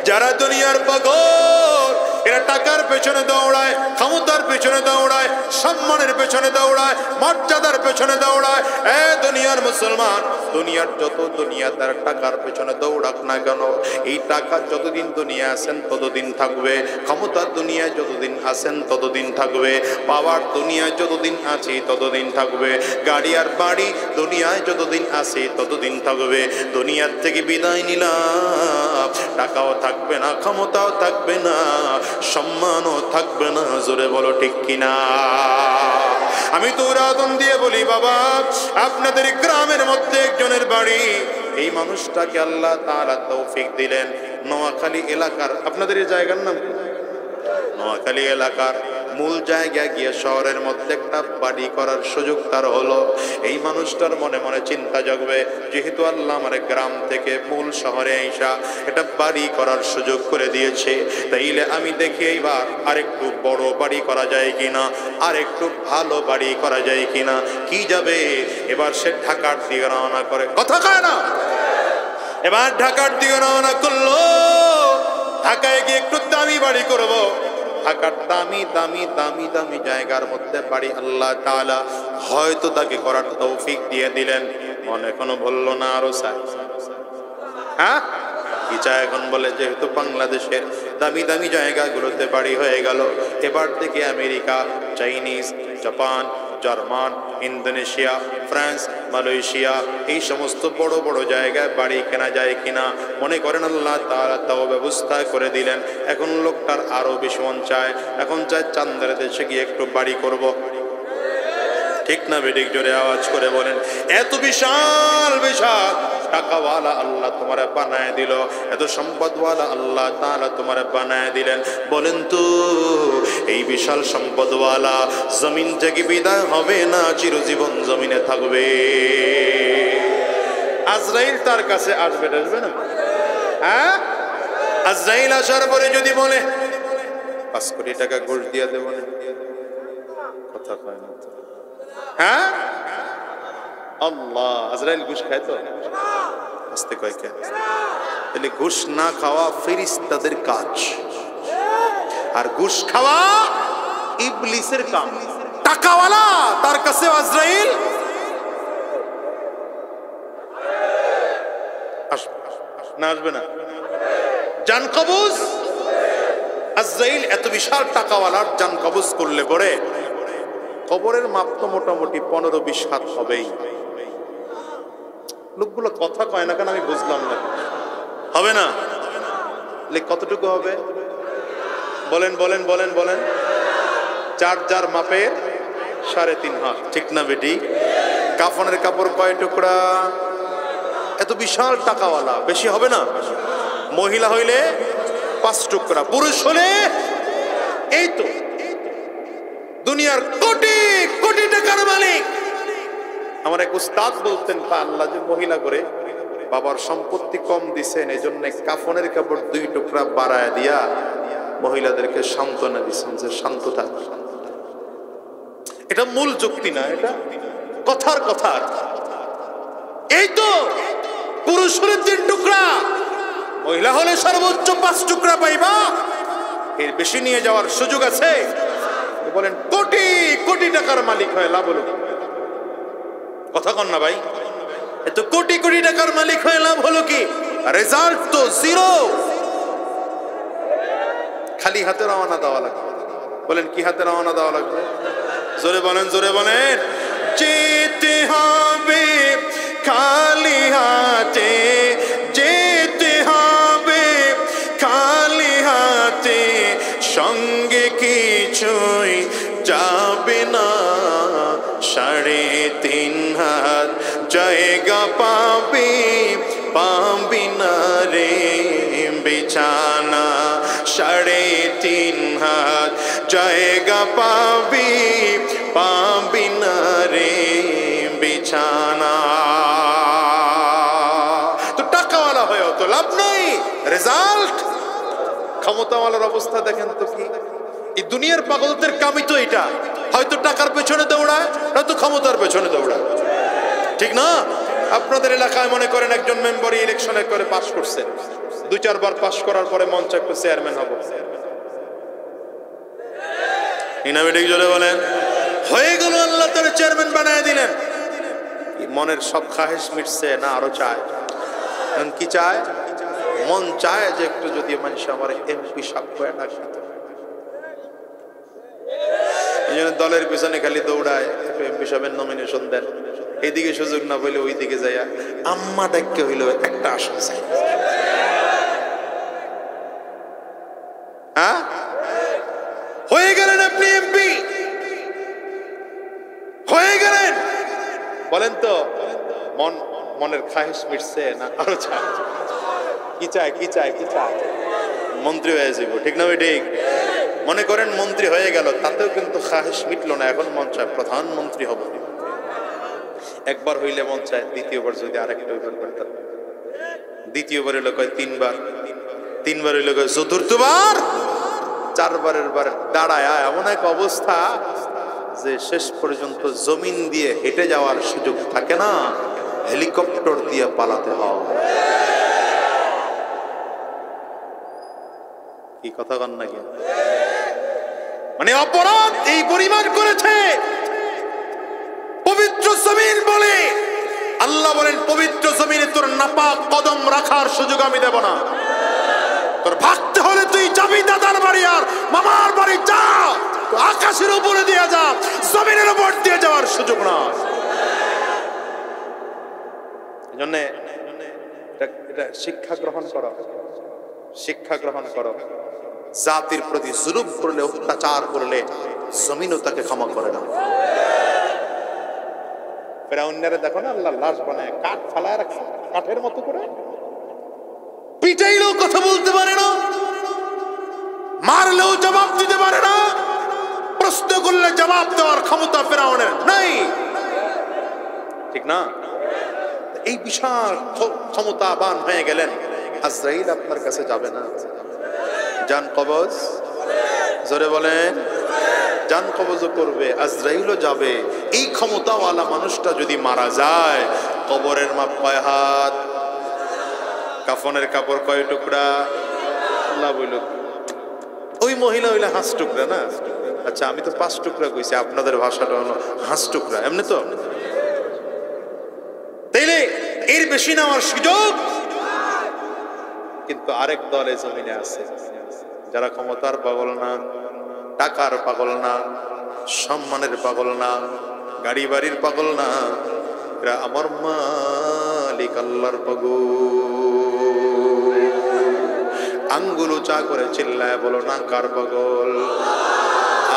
Speaker 1: যারা দুনিয়ার পাগল, এরা টাকার পেছনে দৌড়ায়, ক্ষমতার পেছনে দৌড়ায়, সম্মানের পেছনে দৌড়ায়, মর্যাদার পেছনে দৌড়ায়। এ দুনিয়ার মুসলমান, দুনিয়ার যত দুনিয়াদার টাকার পেছনে দৌড়াক না কেন, এই টাকা যতদিন দুনিয়া আছেন ততদিন থাকবে, ক্ষমতার দুনিয়ায় যতদিন আছেন ততদিন থাকবে, পাওয়ার দুনিয়ায় যতদিন আছে ততদিন থাকবে, গাড়ি আর বাড়ি দুনিয়ায় যতদিন আছে ততদিন থাকবে। দুনিয়ার থেকে বিদায় নিলাম, টাকাও থাকবে না, ক্ষমতাও থাকবে না, সম্মানও থাকবে না। জোরে বলো ঠিক কিনা? আমি তো উদাহরণ দিয়ে বলি বাবা, আপনাদের গ্রামের মধ্যে একজনের বাড়ি, এই মানুষটাকে আল্লাহ তাআলা তৌফিক দিলেন, নোয়াখালী এলাকার, আপনাদের এই জায়গার নাম কি? নোয়াখালী এলাকার মূল জায়গায় গিয়ে শহরের মধ্যে একটা বাড়ি করার সুযোগ তার হলো। এই মানুষটার মনে মনে চিন্তা জাগবে, যেহেতু আল্লাহ আমার গ্রাম থেকে মূল শহরে আইসা এটা বাড়ি করার সুযোগ করে দিয়েছে, তাইলে আমি দেখি এইবার আরেকটু বড় বাড়ি করা যায় কিনা, আরেকটু ভালো বাড়ি করা যায় কিনা। কি যাবে, এবার সে ঢাকার দিকে রওনা করে, কথা কয় না, এবার ঢাকার দিকে রওনা করলো। ঢাকায় গিয়ে একটু দামি বাড়ি করব, ঢাকার দামি দামি দামি দামি জায়গার মধ্যে বাড়ি আল্লাহ তাআলা হয়তো তাকে করার তৌফিক দিয়ে দিলেন। মনে এখনো বললো না আরো চাই, হ্যাঁ কি চায় এখন? বলে যেহেতু বাংলাদেশের দামি দামি জায়গাগুলোতে বাড়ি হয়ে গেল, এবার থেকে America, Chinese, Japan, German, Indonesia, France, Malaysia এই সমস্ত বড় বড় জায়গায় বাড়ি কেনা যায় কিনা। মনে করেন আল্লাহ তাআলা তাও ব্যবস্থা করে দিলেন। এখন লোকটার আরো বেশি মন চায়, এখন চায় চান্দের দেশে গিয়ে একটু বাড়ি করব। ঠিক না বেঠিক? জোরে আওয়াজ করে বলেন। এত বিশাল বিশাল টাকাওয়ালা আল্লাহ তোমারে বানায় দিল, এত সম্পদওয়ালা আল্লাহ তাআলা তোমারে বানায় দিলেন। বলেন তো এই বিশাল সম্পদওয়ালা জমিন থেকে বিদায় হবে না, চিরজীবন জমিনে থাকবে? আজরাইল তার কাছে আসবে না? হ্যাঁ, আজরাইল আসার পরে যদি বলে 5 কোটি টাকা ঘুষ দিয়ে দেব, কথা কয় না? হ্যাঁ, আল্লাহ, আজরাইল ঘুষ খায় তো? আস্তে কয় কেন? তাহলে ঘুষ না খাওয়া ফেরেশতাদের কাজ, আর ঘুষ খাওয়া ইবলিসের কাম। টাকাওয়ালা তার কাছে আজরাইল আসবে না? আসবে না? জান কবজ আজরাইল এত বিশাল টাকাওয়ালার জান কবজ করলে পরে কবরের মাপ তো মোটামুটি 15-20 হাত হবেই। লোকগুলো কথা কয় না কেন আমি বুঝলাম না। হবে না? কতটুকু হবে? বলেন বলেন বলেন বলেন। 4 মাপের 3.5 হাত, ঠিক না বেটি? কাফনের কাপড় কয় টুকরা? এত বিশাল টাকাওয়ালা, বেশি হবে না? মহিলা হইলে 5 টুকরা, পুরুষ হলে এই তো দুনিয়ার কোটি কোটি টাকার মালিক। আমার এক উস্তাদ বলতেন, আল্লাহ যে মহিলা করে বাবার সম্পত্তি কম দিছেন, এই জন্য কাফনের কাপড় 2 টুকরা বাড়ায় দিয়া মহিলাদেরকে সান্ত্বনা দিচ্ছেন যে শান্ত থাক। এটা মূল যুক্তি না, এটা কথার কথা। এই তো পুরুষ হলে 3 টুকরা, মহিলা হলে সর্বোচ্চ 5 টুকরা পাইবা, এর বেশি নিয়ে যাওয়ার সুযোগ আছে? বলেন কোটি কোটি টাকার মালিক হয় লাভ হলো? কথা কন না ভাই। এত কোটি কোটি টাকার মালিক হয়ে লাভ হলো কি? রেজাল্ট তো জিরো। খালি হাতে রওনা দেওয়া লাগবে। বলেন কি হাতে রওনা দেওয়া লাগবে? জোরে বলেন, জোরে বলেন। যেতে হবে খালি হাতে, যেতে হবে খালি হাতে, সঙ্গে কিছুই যাবে না। 3.5 হাত জায়গা পাবে, পাবি না রে বিছানা। 3.5 হাত জায়গা পাবি, পাবি না রে বিছানা। তো টাকাওয়ালা হয়েও তো লাভ নাই, রেজাল্ট। ক্ষমতাওয়ালার অবস্থা দেখেন তো কি। এই দুনিয়ার পাগলদের কামই তো এটা, হয়তো টাকার পেছনে দৌড়ায়, নয়তো ক্ষমতার পেছনে দৌড়ায়, ঠিক না? আপনাদের এলাকায় মনে করেন একজন মেম্বার ইলেকশনে করে পাস করছে, 2-4 বার পাস করার পরে মন চায় একটু চেয়ারম্যান হবো। ইনামেটিক জোরে বলেন। হয়ে গেল, আল্লাহ তার চেয়ারম্যান বানায় দিলেন। মনের সব খাহেশ মিটছে না আরো চায়? কি চায়? মন চায় যে একটু যদি মানুষ আমার এমপি সাক্ষর ডাকতো। এই জন্য দলের পিছনে খালি দৌড়ায়, একটু এমপি সাহেবের নমিনেশন দেন, এইদিকে সুযোগ না পেলে ওইদিকে যাইয়া আম্মা ডাক্কে হইলো একটা আসন চাই। হ্যাঁ, হয়ে গেলেন আপনি এমপি, হয়ে গেলেন, বলেন তো মনের খাহেশ মিটছে না আরো চায়? কি চায়? কি চায়? কি চায়? মন্ত্রী হয়ে যাব, ঠিক না? ঠিক। মনে করেন মন্ত্রী হয়ে গেল, তাতেও কিন্তু খাহেশ মিটলো না, এখন মন চায় প্রধানমন্ত্রী হব। একবার হইলে মন চায় দ্বিতীয়বার যদি আরেকটা করতাম, দ্বিতীয়বার হইলে কয় তিনবার, তিনবার হইলে কয় চতুর্থবার, চারবারের বার দাঁড়ায় এমন এক অবস্থা যে শেষ পর্যন্ত জমিন দিয়ে হেঁটে যাওয়ার সুযোগ থাকে না, হেলিকপ্টার দিয়ে পালাতে হয়। কি কথা কন নাকি? মানে অপরাধ এই পরিমাণ করেছে, পবিত্র জমিন বলে আল্লাহ বলেন পবিত্র জমিনে তোর নাপাক কদম রাখার সুযোগ আমি দেব না। তোর ভাগতে হলে তুই যাবি দাদার বাড়ি আর মামার বাড়ি, যা, আকাশের উপরে দিয়ে যা, জমিনের উপর দিয়ে যাওয়ার সুযোগ না। এজন্য এটা শিক্ষা গ্রহণ করো, শিক্ষা গ্রহণ করো। জাতির প্রতি জুলুম করলে, অত্যাচার করলে জমিনও তাকে ক্ষমা করে না। ফেরাউনের দেখো না, আল্লাহ লাশ বানায় কাঠ ফালায় রাখে কাঠের মতো করে, পিটাইলেও কথা বলতে পারে না, মারলেও জবাব দিতে পারে না, প্রশ্ন করলে জবাব দেওয়ার ক্ষমতা ফেরাউনের নাই, ঠিক না? এই বিশাল ক্ষমতাবান হয়ে গেলেন, আজরাইল আপনার কাছে যাবে না? জান কবজ, জোরে বলেন, জান কবজ করবে, আজরাইলও যাবে। এই ক্ষমতাওয়ালা মানুষটা যদি মারা যায়, কবরের মাপ কয় হাত, কাফনের কাপড় কয় টুকরা? আল্লাহ বলল ওই মহিলা হইলে 5 টুকরা না? আচ্ছা আমি তো 5 টুকরা কইছি, আপনাদের ভাষাটা হলো 5 টুকরা, এমনি তো? তাইলে এর বেশি নেওয়ার সুযোগ। কিন্তু আরেক দল এই জমিনে আছে যারা ক্ষমতার পাগল না, টাকার পাগল না, সম্মানের পাগল না, গাড়ি বাড়ির পাগল না, এরা আমার মালিক আল্লাহর পাগল। আঙ্গুল উঁচা করে চিল্লায় বলো না কার পাগল?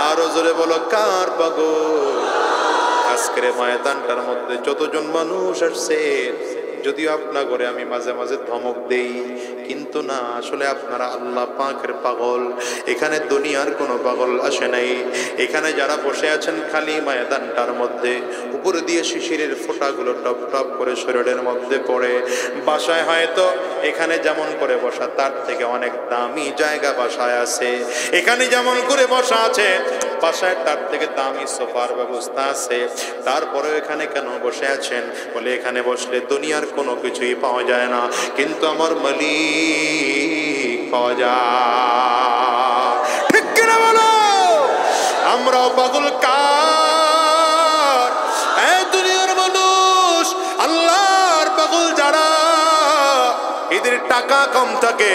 Speaker 1: আরো জোরে বলো কার পাগল? আজকের ময়দানটার মধ্যে যতজন মানুষ আসছে, যদিও আপনার ঘরে আমি মাঝে মাঝে ধমক দেই, কিন্তু না, আসলে আপনারা আল্লাহ পাকের পাগল। এখানে দুনিয়ার কোনো পাগল আসে নাই। এখানে যারা বসে আছেন খালি ময়দানটার মধ্যে, উপরে দিয়ে শিশিরের ফোঁটাগুলো টপ টপ করে শরীরের মধ্যে পড়ে। বাসায় হয়তো এখানে যেমন করে বসা তার থেকে অনেক দামি জায়গা বাসায় আছে। এখানে যেমন করে বসা আছে, বাসায় তার থেকে দামি সোফার ব্যবস্থা আছে। তারপরে এখানে কেন বসে আছেন? বলে এখানে বসলে দুনিয়ার কোনো কিছুই পাওয়া যায় না, কিন্তু আমার মালিক পাওয়া যায়। ঠিক কিনা বলো? আমরাও পাগল কার? এই দুনিয়ার মানুষ আল্লাহর পাগল যারা, এদের টাকা কম থাকে,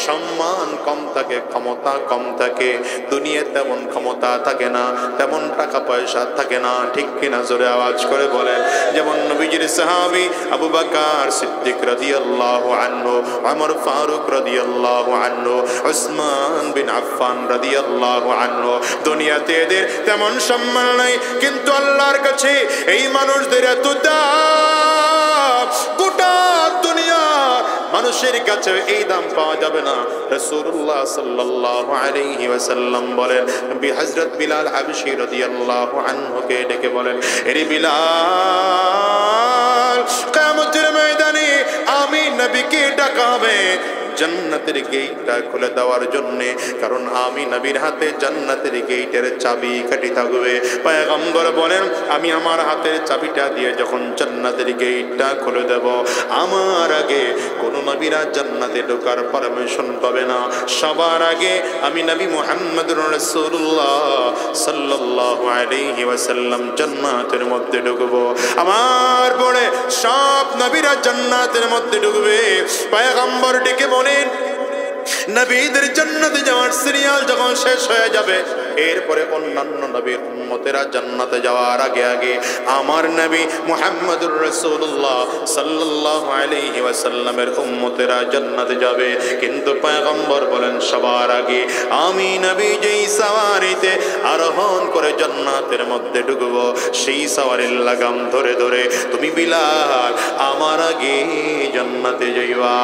Speaker 1: সম্মান কম থাকে, ক্ষমতা কম থাকে, দুনিয়ায় তেমন ক্ষমতা থাকে না, তেমন টাকা পয়সা থাকে না, ঠিক কিনা? জোরে আওয়াজ করে বলেন। যেমন নবীজির সাহাবী আবু বকর সিদ্দিক রাদিয়াল্লাহু আনহু, ওমর ফারুক রাদিয়াল্লাহু আনহু, উসমান বিন আফফান রাদিয়াল্লাহু আনহু, দুনিয়াতে এদের তেমন সম্মান নাই, কিন্তু আল্লাহর কাছে এই মানুষদের এত দাম, গোটা দুনিয়ার মানুষের কাছে এই দাম পাওয়া যাবে না। রাসূলুল্লাহ সাল্লাল্লাহু আলাইহি ওয়াসাল্লাম বলেন, হযরত বিলাল হাবশী রাদিয়াল্লাহু আনহুকে ডেকে বলেন, এরে বিলাল, কিয়ামতের ময়দানে আমি নবীকে ডাকাবে জান্নাতের গেটটা খুলে দেওয়ার জন্য, কারণ আমি নবীর হাতে জান্নাতের গেটের চাবি কাঠি থাকবে। পয়গম্বর বলেন, আমি আমার হাতের চাবিটা দিয়ে যখন জান্নাতের গেটটা খুলে দেব, আমার আগে কোনো নবীরা জান্নাতে ঢোকার পারমিশন পাবে না। সবার আগে আমি নবী মুহাম্মদুর রাসূলুল্লাহ সাল্লাল্লাহু আলাইহি ওয়াসাল্লাম জান্নাতের মধ্যে ঢুকবো। আমার বড় সব নবীরা জান্নাতের মধ্যে ঢুকবে। পয়গম্বর ডেকে বলেন, নবীদের জান্নাতে যাওয়ার সিরিয়াল যখন শেষ হয়ে যাবে, এরপরে অন্যান্য নবীর উম্মতেরা জান্নাতে যাওয়ার আগে আগে আমার নবী মুহাম্মদুর রাসূলুল্লাহ সাল্লাল্লাহু আলাইহি ওয়াসাল্লামের উম্মতেরা জান্নাতে যাবে। কিন্তু পয়গম্বর বলেন, সবার আগে আমি নবী যেই সওয়ারিতে আরোহণ করে জান্নাতের মধ্যে ঢুকবো, সেই সওয়ারির লাগাম ধরে ধরে তুমি বিলাল আমার আগে জান্নাতে যাইবা।